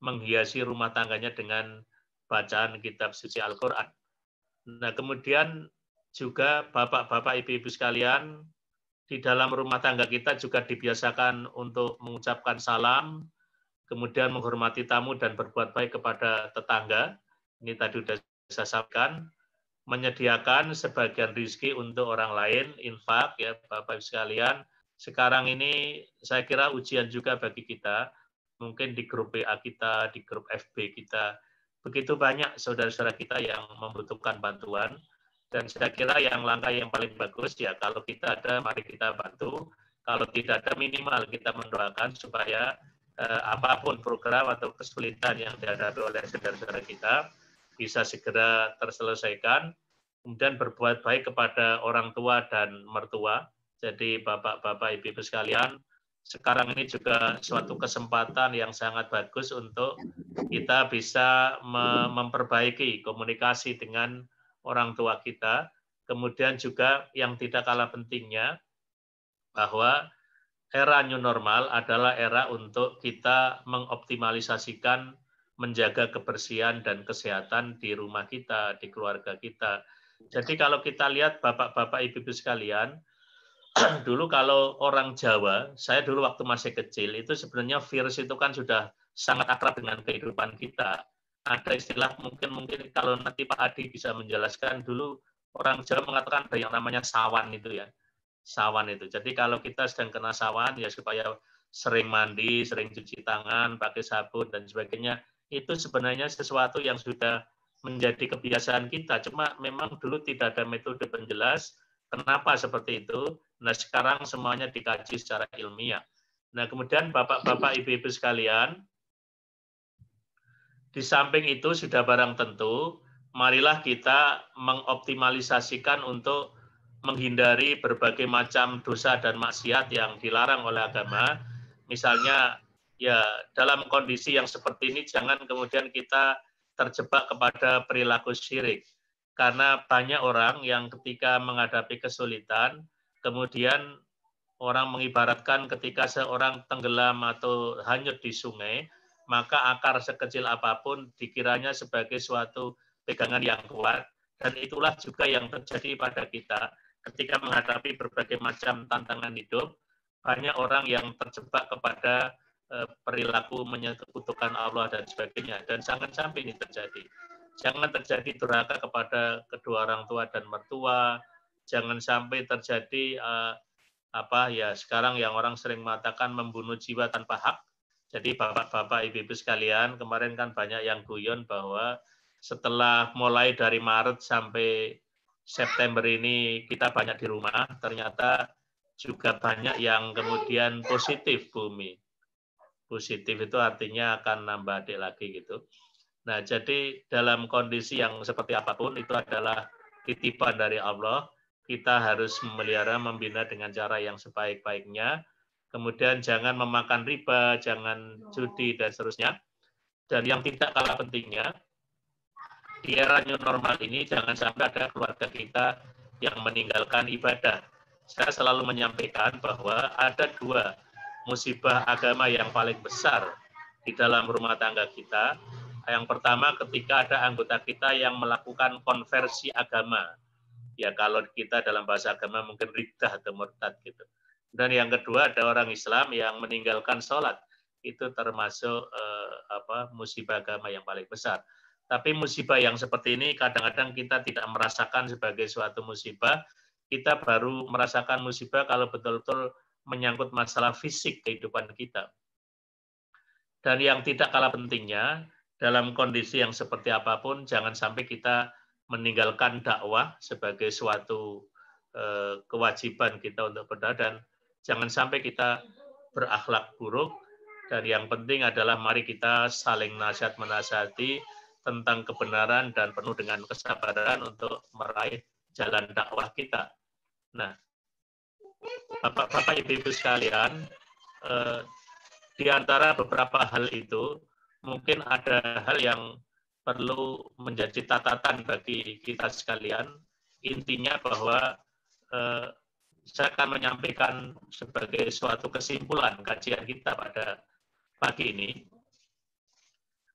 menghiasi rumah tangganya dengan bacaan kitab suci Al-Quran. Nah, kemudian juga Bapak-bapak, Ibu-ibu sekalian, di dalam rumah tangga kita juga dibiasakan untuk mengucapkan salam, kemudian menghormati tamu dan berbuat baik kepada tetangga. Ini tadi sudah saya sampaikan. Menyediakan sebagian rezeki untuk orang lain, infak, ya Bapak-Ibu sekalian. Sekarang ini saya kira ujian juga bagi kita, mungkin di grup WA kita, di grup FB kita, begitu banyak saudara-saudara kita yang membutuhkan bantuan, Dan saya kira langkah yang paling bagus ya kalau kita ada, mari kita bantu. Kalau tidak ada, minimal kita mendoakan supaya apapun program atau kesulitan yang dihadapi oleh saudara-saudara kita bisa segera terselesaikan. Kemudian berbuat baik kepada orang tua dan mertua. Jadi bapak-bapak, ibu-ibu sekalian, sekarang ini juga suatu kesempatan yang sangat bagus untuk kita bisa memperbaiki komunikasi dengan orang tua kita. Kemudian juga yang tidak kalah pentingnya, bahwa era new normal adalah era untuk kita mengoptimalisasikan, menjaga kebersihan dan kesehatan di rumah kita, di keluarga kita. Jadi kalau kita lihat bapak-bapak, ibu-ibu sekalian, dulu kalau orang Jawa, saya dulu waktu masih kecil, itu sebenarnya virus itu kan sudah sangat akrab dengan kehidupan kita. Ada istilah mungkin kalau nanti Pak Adi bisa menjelaskan, dulu orang Jawa mengatakan ada yang namanya sawan itu ya. Sawan itu. Jadi kalau kita sedang kena sawan, ya supaya sering mandi, sering cuci tangan, pakai sabun dan sebagainya. Itu sebenarnya sesuatu yang sudah menjadi kebiasaan kita. Cuma memang dulu tidak ada metode penjelas kenapa seperti itu. Nah, sekarang semuanya dikaji secara ilmiah. Nah, kemudian bapak-bapak, ibu-ibu sekalian, di samping itu sudah barang tentu, marilah kita mengoptimalisasikan untuk menghindari berbagai macam dosa dan maksiat yang dilarang oleh agama. Misalnya, ya dalam kondisi yang seperti ini, jangan kemudian kita terjebak kepada perilaku syirik. Karena banyak orang yang ketika menghadapi kesulitan, kemudian orang mengibaratkan ketika seorang tenggelam atau hanyut di sungai, maka akar sekecil apapun dikiranya sebagai suatu pegangan yang kuat. Dan itulah juga yang terjadi pada kita. Ketika menghadapi berbagai macam tantangan hidup, banyak orang yang terjebak kepada perilaku menyekutukan Allah dan sebagainya. Dan jangan sampai ini terjadi. Jangan terjadi durhaka kepada kedua orang tua dan mertua. Jangan sampai terjadi sekarang yang orang sering mengatakan membunuh jiwa tanpa hak. Jadi bapak-bapak, ibu-ibu sekalian, kemarin kan banyak yang guyon bahwa setelah mulai dari Maret sampai September ini kita banyak di rumah, ternyata juga banyak yang kemudian positif bumi. Positif itu artinya akan nambah adik lagi gitu. Nah, jadi dalam kondisi yang seperti apapun itu adalah titipan dari Allah. Kita harus memelihara, membina dengan cara yang sebaik-baiknya. Kemudian jangan memakan riba, jangan judi dan seterusnya. Dan yang tidak kalah pentingnya, di era new normal ini jangan sampai ada keluarga kita yang meninggalkan ibadah. Saya selalu menyampaikan bahwa ada dua musibah agama yang paling besar di dalam rumah tangga kita. Yang pertama ketika ada anggota kita yang melakukan konversi agama. Ya kalau kita dalam bahasa agama mungkin riddah atau murtad gitu. Dan yang kedua ada orang Islam yang meninggalkan sholat. Itu termasuk musibah agama yang paling besar. Tapi musibah yang seperti ini kadang-kadang kita tidak merasakan sebagai suatu musibah. Kita baru merasakan musibah kalau betul-betul menyangkut masalah fisik kehidupan kita. Dan yang tidak kalah pentingnya, dalam kondisi yang seperti apapun, jangan sampai kita meninggalkan dakwah sebagai suatu kewajiban kita untuk berdakwah, dan jangan sampai kita berakhlak buruk. Dan yang penting adalah mari kita saling nasihat menasihati tentang kebenaran dan penuh dengan kesabaran untuk meraih jalan dakwah kita. Nah, Bapak-bapak, Ibu-ibu sekalian, di antara beberapa hal itu, mungkin ada hal yang perlu menjadi catatan bagi kita sekalian. Intinya bahwa saya akan menyampaikan sebagai suatu kesimpulan kajian kita pada pagi ini.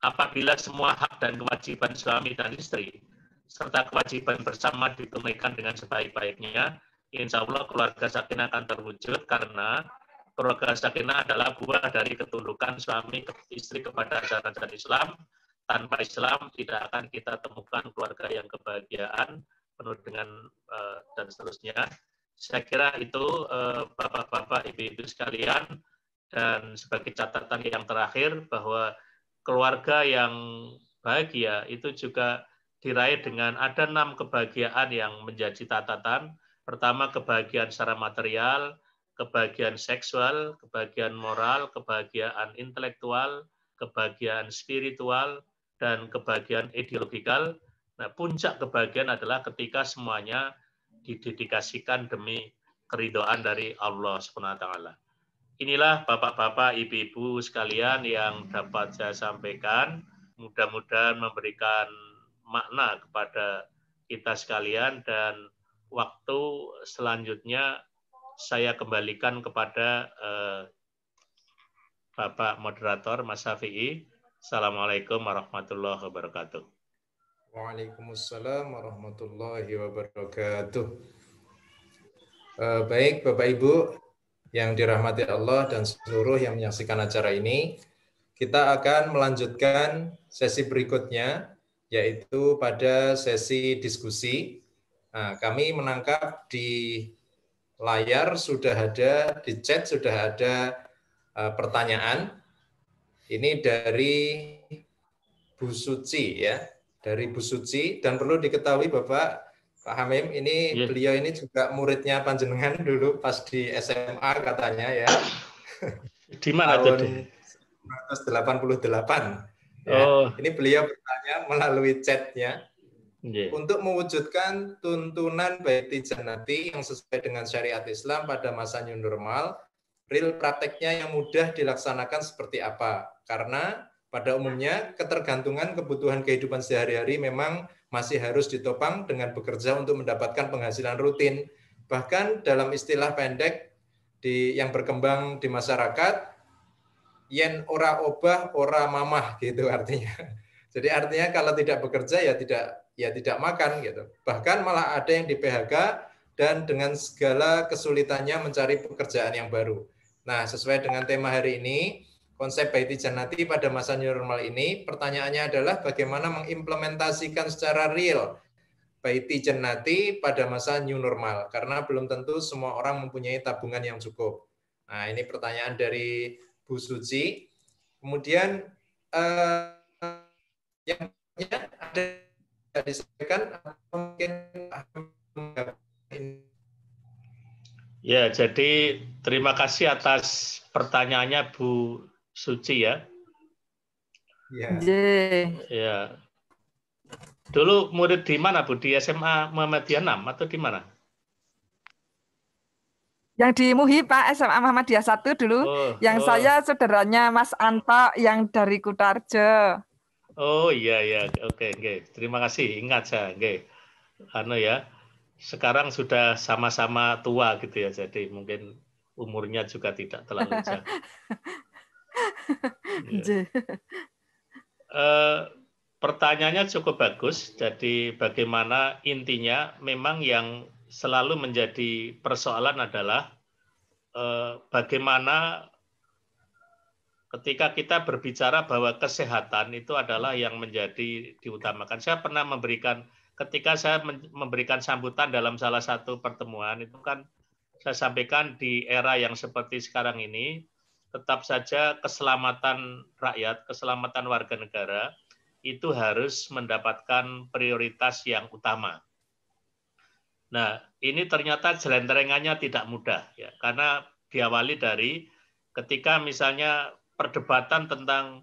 Apabila semua hak dan kewajiban suami dan istri, serta kewajiban bersama ditunaikan dengan sebaik-baiknya, insya Allah keluarga sakinah akan terwujud, karena keluarga sakinah adalah buah dari ketundukan suami istri kepada ajaran Islam. Tanpa Islam tidak akan kita temukan keluarga yang kebahagiaan, penuh dengan dan seterusnya. Saya kira itu bapak-bapak, ibu-ibu sekalian, dan sebagai catatan yang terakhir bahwa keluarga yang bahagia itu juga diraih dengan ada 6 kebahagiaan yang menjadi catatan. Pertama, kebahagiaan secara material, kebahagiaan seksual, kebahagiaan moral, kebahagiaan intelektual, kebahagiaan spiritual, dan kebahagiaan ideologikal. Nah, puncak kebahagiaan adalah ketika semuanya didedikasikan demi keridhaan dari Allah SWT. Inilah Bapak-bapak, Ibu-ibu sekalian yang dapat saya sampaikan. Mudah-mudahan memberikan makna kepada kita sekalian, dan waktu selanjutnya saya kembalikan kepada Bapak Moderator Mas Syafi'i. Assalamualaikum warahmatullahi wabarakatuh. Waalaikumsalam warahmatullahi wabarakatuh. Baik Bapak Ibu yang dirahmati Allah dan seluruh yang menyaksikan acara ini, kita akan melanjutkan sesi berikutnya, yaitu pada sesi diskusi. Nah, kami menangkap di layar sudah ada, di chat sudah ada pertanyaan. Ini dari Bu Suci ya, dari Bu Suci, dan perlu diketahui Bapak Pak Hamim, ini beliau ini juga muridnya panjenengan dulu pas di SMA katanya ya. Di mana tahun 1988. Ya. Oh. Ini beliau bertanya melalui chatnya. Yeah. Untuk mewujudkan tuntunan baiti jannati yang sesuai dengan syariat Islam pada masa new normal, real prakteknya yang mudah dilaksanakan seperti apa? Karena pada umumnya ketergantungan kebutuhan kehidupan sehari-hari memang masih harus ditopang dengan bekerja untuk mendapatkan penghasilan rutin. Bahkan dalam istilah pendek yang berkembang di masyarakat, yen ora obah ora mamah gitu artinya. Jadi artinya kalau tidak bekerja ya tidak makan gitu. Bahkan malah ada yang di PHK dan dengan segala kesulitannya mencari pekerjaan yang baru. Nah, sesuai dengan tema hari ini, konsep Baiti Jannati pada masa new normal ini, pertanyaannya adalah bagaimana mengimplementasikan secara real Baiti Jannati pada masa new normal, karena belum tentu semua orang mempunyai tabungan yang cukup. Nah, ini pertanyaan dari Bu Suci. Kemudian yang ada disampaikan mungkin ya, jadi terima kasih atas pertanyaannya Bu Suci ya. Ya. Dulu murid di mana Bu? Di SMA Muhammadiyah 6 atau di mana? Yang di MUHI Pak, SMA Muhammadiyah 1 dulu. Saya saudaranya Mas Anto yang dari Kutarjo. Oh iya ya, oke. Terima kasih, ingat saya. Ya, sekarang sudah sama-sama tua gitu ya, jadi mungkin umurnya juga tidak terlalu jauh. Pertanyaannya cukup bagus. Jadi bagaimana intinya memang yang selalu menjadi persoalan adalah bagaimana ketika kita berbicara bahwa kesehatan itu adalah yang menjadi diutamakan. Saya pernah ketika saya memberikan sambutan dalam salah satu pertemuan, itu kan saya sampaikan di era yang seperti sekarang ini, tetap saja keselamatan rakyat, keselamatan warga negara, itu harus mendapatkan prioritas yang utama. Nah, ini ternyata jelenterengannya tidak mudah, ya, karena diawali dari ketika misalnya perdebatan tentang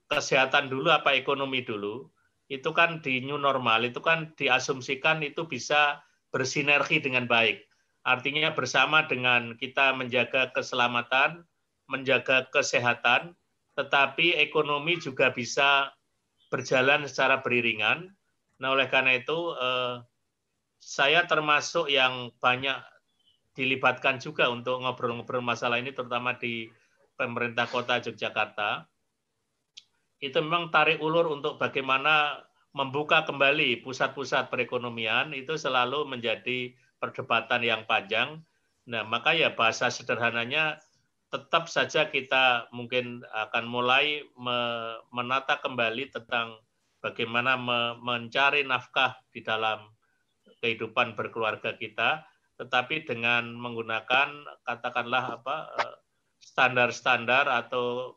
kesehatan dulu apa ekonomi dulu, itu kan di new normal, itu kan diasumsikan itu bisa bersinergi dengan baik. Artinya bersama dengan kita menjaga keselamatan, menjaga kesehatan, tetapi ekonomi juga bisa berjalan secara beriringan. Nah, oleh karena itu, saya termasuk yang banyak dilibatkan juga untuk ngobrol-ngobrol masalah ini, terutama di pemerintah kota Yogyakarta. Itu memang tarik ulur untuk bagaimana membuka kembali pusat-pusat perekonomian, itu selalu menjadi perdebatan yang panjang. Nah, maka ya bahasa sederhananya tetap saja kita mungkin akan mulai menata kembali tentang bagaimana mencari nafkah di dalam kehidupan berkeluarga kita, tetapi dengan menggunakan katakanlah standar-standar atau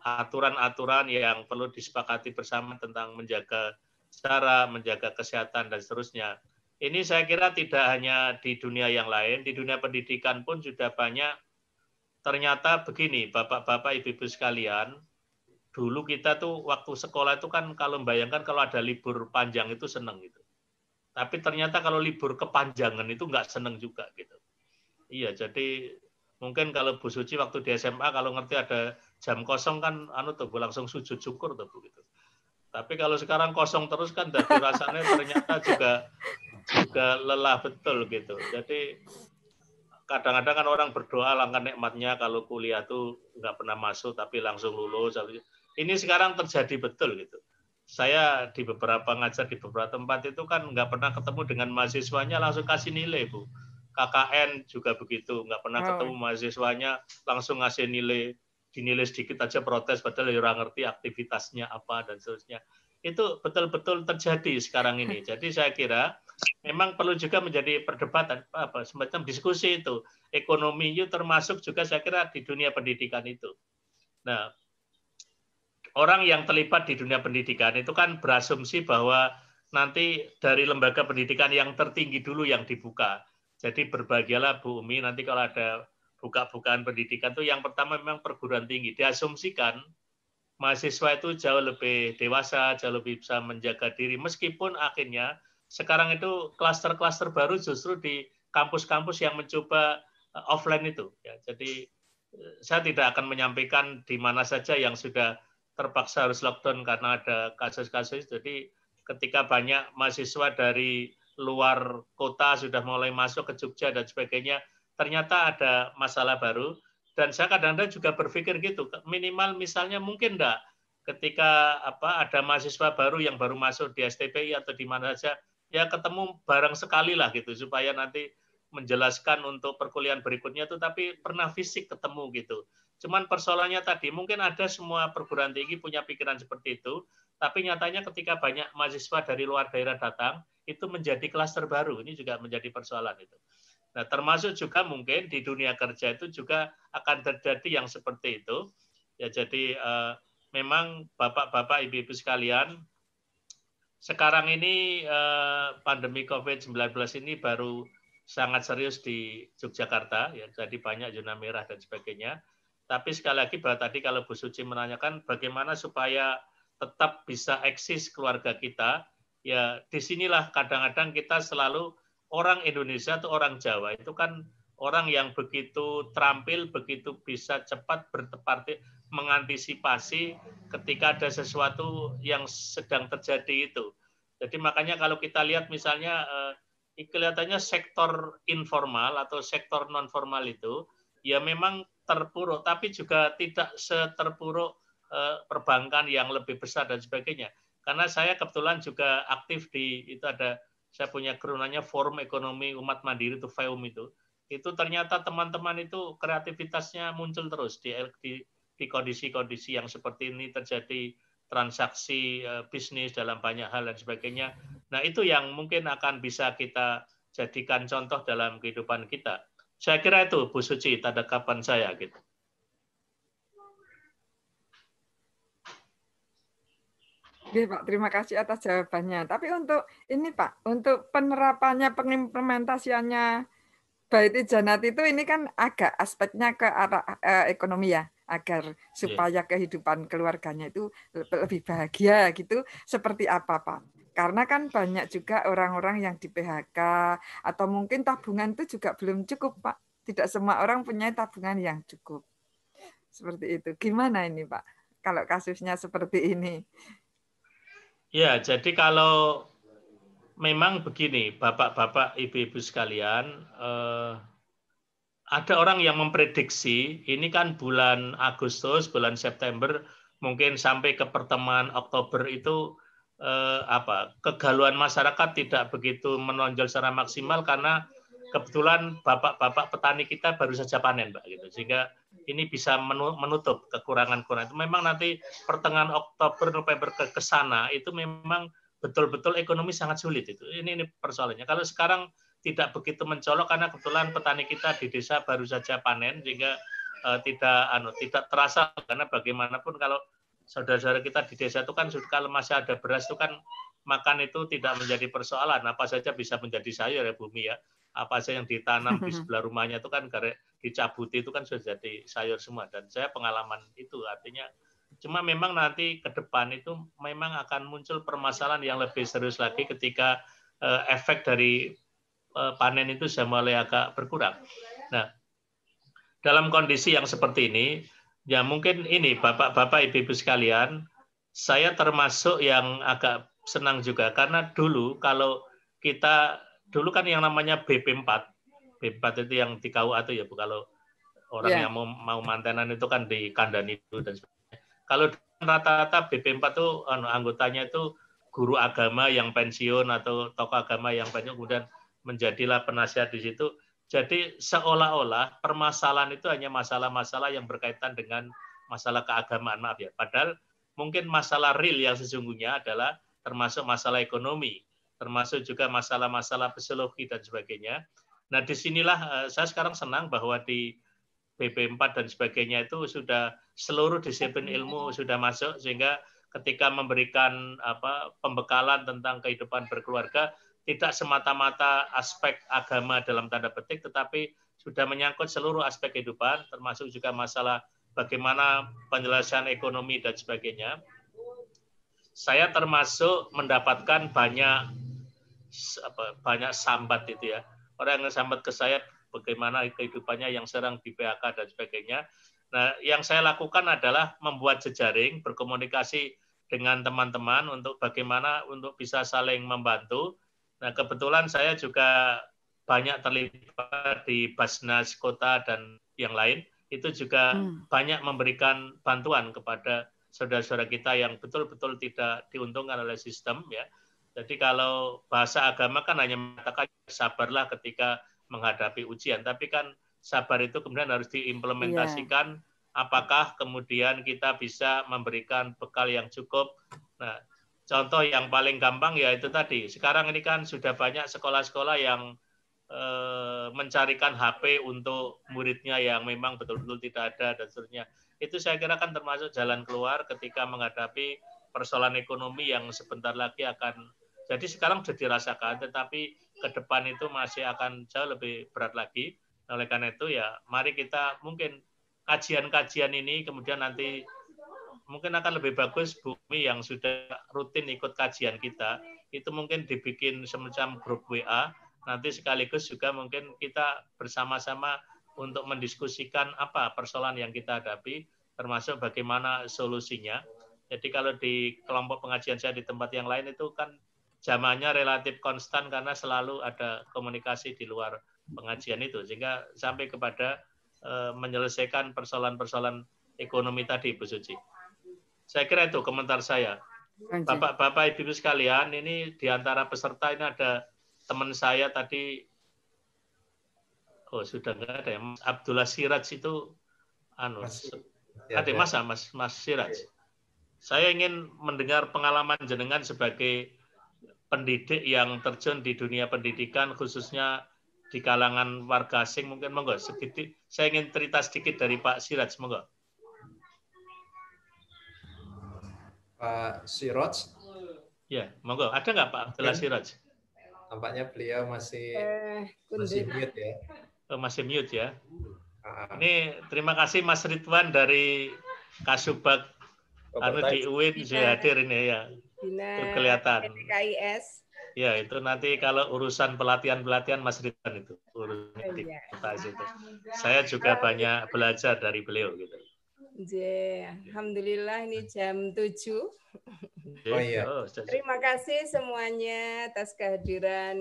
aturan-aturan yang perlu disepakati bersama tentang menjaga cara menjaga kesehatan dan seterusnya. Ini saya kira tidak hanya di dunia yang lain, di dunia pendidikan pun sudah banyak. Ternyata begini, bapak-bapak, ibu-ibu sekalian, dulu kita tuh waktu sekolah itu kan kalau membayangkan kalau ada libur panjang itu seneng gitu. Tapi ternyata kalau libur kepanjangan itu nggak seneng juga gitu. Iya, jadi mungkin kalau Bu Suci waktu di SMA kalau ngerti ada jam kosong kan anu tuh langsung sujud syukur tuh begitu. Tapi kalau sekarang kosong terus kan jadi rasanya ternyata juga lelah betul gitu. Jadi kadang-kadang kan orang berdoa langkah nikmatnya kalau kuliah tuh nggak pernah masuk tapi langsung lulus. Ini sekarang terjadi betul gitu. Saya di beberapa ngajar di beberapa tempat itu kan nggak pernah ketemu dengan mahasiswanya langsung kasih nilai, Bu. KKN juga begitu, nggak pernah ketemu mahasiswanya langsung ngasih nilai, dinilai sedikit aja protes padahal ya orang ngerti aktivitasnya apa dan seterusnya. Itu betul-betul terjadi sekarang ini. Jadi saya kira memang perlu juga menjadi perdebatan semacam diskusi itu. Ekonomi itu termasuk juga saya kira di dunia pendidikan itu. Nah, orang yang terlibat di dunia pendidikan itu kan berasumsi bahwa nanti dari lembaga pendidikan yang tertinggi dulu yang dibuka. Jadi berbahagialah Bu Umi, nanti kalau ada buka-bukaan pendidikan itu yang pertama memang perguruan tinggi. Diasumsikan mahasiswa itu jauh lebih dewasa, jauh lebih bisa menjaga diri. Meskipun akhirnya sekarang itu klaster-klaster baru justru di kampus-kampus yang mencoba offline itu. Ya, jadi saya tidak akan menyampaikan di mana saja yang sudah terpaksa harus lockdown karena ada kasus-kasus. Jadi ketika banyak mahasiswa dari luar kota sudah mulai masuk ke Jogja dan sebagainya, ternyata ada masalah baru. Dan saya kadang-kadang juga berpikir gitu, minimal misalnya mungkin enggak ketika ada mahasiswa baru yang baru masuk di STPI atau di mana saja, ya ketemu bareng sekali lah gitu, supaya nanti menjelaskan untuk perkuliahan berikutnya itu, tapi pernah fisik ketemu gitu. Cuman persoalannya tadi, mungkin ada semua perguruan tinggi punya pikiran seperti itu, tapi nyatanya ketika banyak mahasiswa dari luar daerah datang, itu menjadi klaster baru. Ini juga menjadi persoalan itu. Nah, termasuk juga mungkin di dunia kerja itu juga akan terjadi yang seperti itu. Ya, jadi memang bapak-bapak, ibu-ibu sekalian, sekarang ini pandemi COVID-19 ini baru sangat serius di Yogyakarta, ya, jadi banyak zona merah dan sebagainya. Tapi sekali lagi bahwa tadi kalau Bu Suci menanyakan bagaimana supaya tetap bisa eksis keluarga kita, ya disinilah kadang-kadang kita selalu orang Indonesia atau orang Jawa itu kan orang yang begitu terampil, begitu bisa cepat mengantisipasi ketika ada sesuatu yang sedang terjadi itu. Jadi makanya kalau kita lihat misalnya kelihatannya sektor informal atau sektor non formal itu ya memang terpuruk, tapi juga tidak seterpuruk perbankan yang lebih besar dan sebagainya. Karena saya kebetulan juga aktif di itu saya punya kerunannya Forum Ekonomi Umat Mandiri itu FEUM itu. Itu ternyata teman-teman itu kreativitasnya muncul terus di kondisi-kondisi yang seperti ini terjadi transaksi bisnis dalam banyak hal dan sebagainya. Nah, itu yang mungkin akan bisa kita jadikan contoh dalam kehidupan kita. Saya kira itu, Bu Suci, tanggapan saya gitu. Oke, Pak, terima kasih atas jawabannya. Tapi untuk ini, Pak, untuk penerapannya, pengimplementasiannya Baiti Janat itu ini kan agak aspeknya ke arah ekonomi ya, agar supaya kehidupan keluarganya itu lebih bahagia gitu. Seperti apa, Pak? Karena kan banyak juga orang-orang yang di PHK atau mungkin tabungan itu juga belum cukup, Pak. Tidak semua orang punya tabungan yang cukup. Seperti itu. Gimana ini, Pak? Kalau kasusnya seperti ini. Ya, jadi kalau memang begini, bapak-bapak, ibu-ibu sekalian, ada orang yang memprediksi ini kan bulan Agustus, bulan September, mungkin sampai ke pertengahan Oktober itu kegalauan masyarakat tidak begitu menonjol secara maksimal karena kebetulan bapak-bapak petani kita baru saja panen, Pak, gitu. Sehingga ini bisa menutup kekurangan-kekurangan. Itu memang nanti pertengahan Oktober, November ke sana itu memang betul-betul ekonomi sangat sulit itu. Ini persoalannya. Kalau sekarang tidak begitu mencolok karena kebetulan petani kita di desa baru saja panen sehingga tidak terasa, karena bagaimanapun kalau saudara-saudara kita di desa itu kan kalau masih ada beras itu kan makan itu tidak menjadi persoalan. Apa saja bisa menjadi sayur ya Bumi ya. Apa saja yang ditanam di sebelah rumahnya itu kan dicabuti itu kan sudah jadi sayur semua. Dan saya pengalaman itu artinya cuma memang nanti ke depan itu memang akan muncul permasalahan yang lebih serius lagi ketika efek dari panen itu sudah mulai agak berkurang. Nah, dalam kondisi yang seperti ini, ya mungkin ini Bapak-Bapak, Ibu-Ibu sekalian, saya termasuk yang agak senang juga karena dulu kalau kita dulu kan yang namanya BP4 itu yang di KUA itu ya Bu, kalau orang yang mau mantenan itu kan di kandani itu dan sebagainya. Kalau rata-rata BP4 itu anggotanya itu guru agama yang pensiun atau tokoh agama yang pensiun kemudian menjadilah penasihat di situ. Jadi seolah-olah permasalahan itu hanya masalah-masalah yang berkaitan dengan masalah keagamaan, maaf ya. Padahal mungkin masalah real yang sesungguhnya adalah termasuk masalah ekonomi, termasuk juga masalah-masalah psikologi dan sebagainya. Nah, disinilah saya sekarang senang bahwa di BP4 dan sebagainya itu sudah seluruh disiplin ilmu sudah masuk, sehingga ketika memberikan pembekalan tentang kehidupan berkeluarga, tidak semata-mata aspek agama dalam tanda petik, tetapi sudah menyangkut seluruh aspek kehidupan, termasuk juga masalah bagaimana penyelesaian ekonomi dan sebagainya. Saya termasuk mendapatkan banyak sambat itu ya. Orang yang sambat ke saya bagaimana kehidupannya yang sedang di PHK dan sebagainya. Nah, yang saya lakukan adalah membuat jejaring, berkomunikasi dengan teman-teman untuk bagaimana untuk bisa saling membantu. Nah, kebetulan saya juga banyak terlibat di Basnas Kota dan yang lain. Itu juga banyak memberikan bantuan kepada saudara-saudara kita yang betul-betul tidak diuntungkan oleh sistem ya. Jadi kalau bahasa agama kan hanya mengatakan sabarlah ketika menghadapi ujian, tapi kan sabar itu kemudian harus diimplementasikan. Apakah kemudian kita bisa memberikan bekal yang cukup? Nah, contoh yang paling gampang ya itu tadi. Sekarang ini kan sudah banyak sekolah-sekolah yang mencarikan HP untuk muridnya yang memang betul-betul tidak ada dan seterusnya. Itu saya kira kan termasuk jalan keluar ketika menghadapi persoalan ekonomi yang sebentar lagi akan. Jadi sekarang sudah dirasakan, tetapi ke depan itu masih akan jauh lebih berat lagi. Oleh karena itu ya, mari kita mungkin kajian-kajian ini kemudian nanti mungkin akan lebih bagus Bumi yang sudah rutin ikut kajian kita, itu mungkin dibikin semacam grup WA, nanti sekaligus juga mungkin kita bersama-sama untuk mendiskusikan apa persoalan yang kita hadapi, termasuk bagaimana solusinya. Jadi kalau di kelompok pengajian saya di tempat yang lain itu kan jamaahnya relatif konstan karena selalu ada komunikasi di luar pengajian itu, sehingga sampai kepada menyelesaikan persoalan-persoalan ekonomi tadi, Bu Suci. Saya kira itu komentar saya. Bapak-bapak, Ibu sekalian, ini di antara peserta ini ada teman saya tadi, sudah nggak ada ya, Mas Abdullah Siraj itu, Mas Siraj. Saya ingin mendengar pengalaman jenengan sebagai pendidik yang terjun di dunia pendidikan, khususnya di kalangan warga asing, mungkin monggo sedikit. Saya ingin cerita sedikit dari Pak Siraj, monggo. Pak Siraj. Ya, monggo. Ada nggak Pak Abdullah Siraj? Tampaknya beliau masih mute ya. Masih mute ya. Ini terima kasih Mas Ridwan dari Kasubag di UIN sudah hadir ini ya. Itu kelihatan. KIS. Ya, itu nanti kalau urusan pelatihan Mas Ridwan itu urusan itu. Saya juga banyak belajar dari beliau gitu. Alhamdulillah ini jam 7. Oh iya. Terima kasih semuanya atas kehadiran.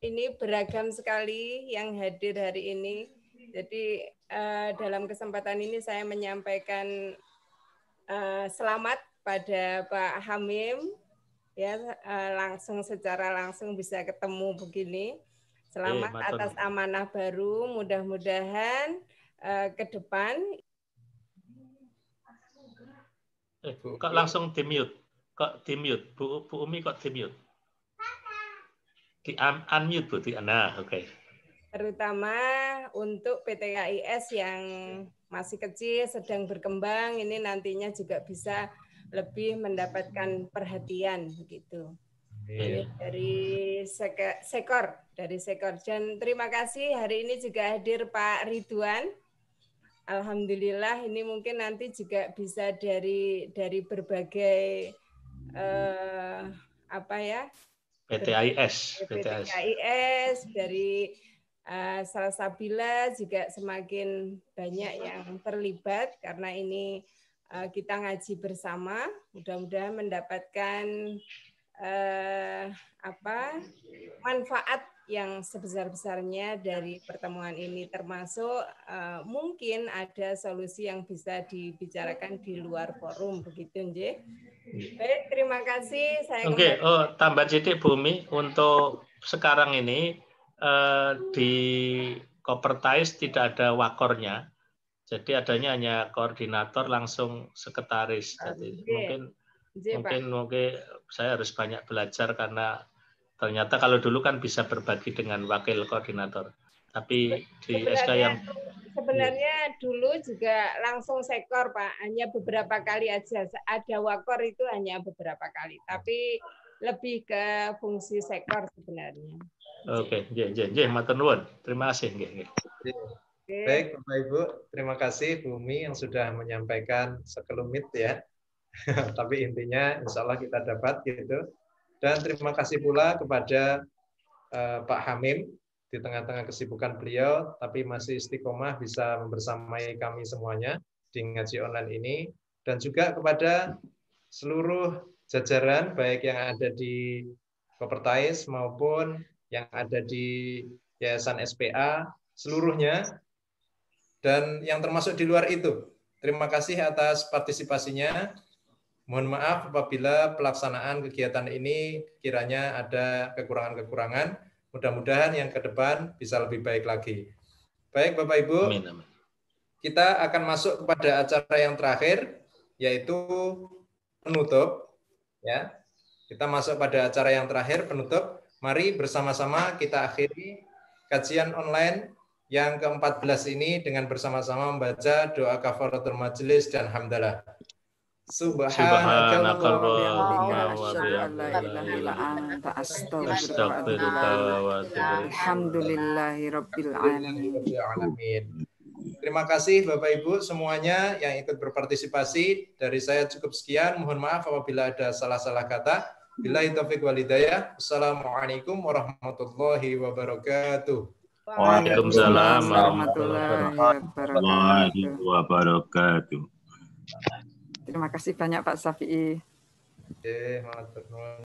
Ini beragam sekali yang hadir hari ini. Jadi dalam kesempatan ini saya menyampaikan selamat pada Pak Hamim ya, secara langsung bisa ketemu begini. Selamat atas amanah baru. Mudah-mudahan ke depan. Kok langsung di-mute? Kok di-mute? Bu Umi kok di-mute? Di-unmute Bu. Nah, oke. Terutama untuk PT KIS yang masih kecil, sedang berkembang, ini nantinya juga bisa lebih mendapatkan perhatian begitu. dari Sekor, dan terima kasih hari ini juga hadir Pak Ridwan. Alhamdulillah ini mungkin nanti juga bisa dari berbagai PTIS dari Salsabila juga semakin banyak yang terlibat karena ini kita ngaji bersama, mudah-mudahan mendapatkan manfaat yang sebesar-besarnya dari pertemuan ini, termasuk mungkin ada solusi yang bisa dibicarakan di luar forum, begitu nggih. Baik, terima kasih. Saya tambah sedikit Bumi, untuk sekarang ini di Kopertais tidak ada wakornya. Jadi adanya hanya koordinator langsung sekretaris. Jadi mungkin saya harus banyak belajar karena ternyata kalau dulu kan bisa berbagi dengan wakil koordinator. Tapi di SK yang sebenarnya dulu juga langsung Sekor Pak, hanya beberapa kali aja. Ada wakor itu hanya beberapa kali, tapi lebih ke fungsi Sekor sebenarnya. Oke, matur nuwun. Terima kasih. Baik, Bapak Ibu, terima kasih Bumi yang sudah menyampaikan sekelumit ya. Tapi intinya insya Allah kita dapat gitu. Dan terima kasih pula kepada Pak Hamim di tengah-tengah kesibukan beliau, tapi masih istiqomah bisa membersamai kami semuanya di ngaji online ini. Dan juga kepada seluruh jajaran, baik yang ada di Kopertais maupun yang ada di Yayasan SPA, seluruhnya. Dan yang termasuk di luar itu. Terima kasih atas partisipasinya. Mohon maaf apabila pelaksanaan kegiatan ini kiranya ada kekurangan-kekurangan. Mudah-mudahan yang ke depan bisa lebih baik lagi. Baik Bapak Ibu, kita akan masuk kepada acara yang terakhir, yaitu penutup. Ya, kita masuk pada acara yang terakhir, penutup. Mari bersama-sama kita akhiri kajian online yang ke-14 ini dengan bersama-sama membaca doa kafaratul majelis dan hamdalah. Subhanakallahumma wa bihamdika astaghfiruka wa atubu ilaik. Alhamdulillahirabbil alamin. Terima kasih Bapak Ibu semuanya yang ikut berpartisipasi. Dari saya cukup sekian. Mohon maaf apabila ada salah-salah kata. Billahi taufiq wal hidayah. Assalamualaikum warahmatullahi wabarakatuh. Waalaikumsalam warahmatullahi wabarakatuh. Terima kasih banyak Pak Syafi'i. Oke,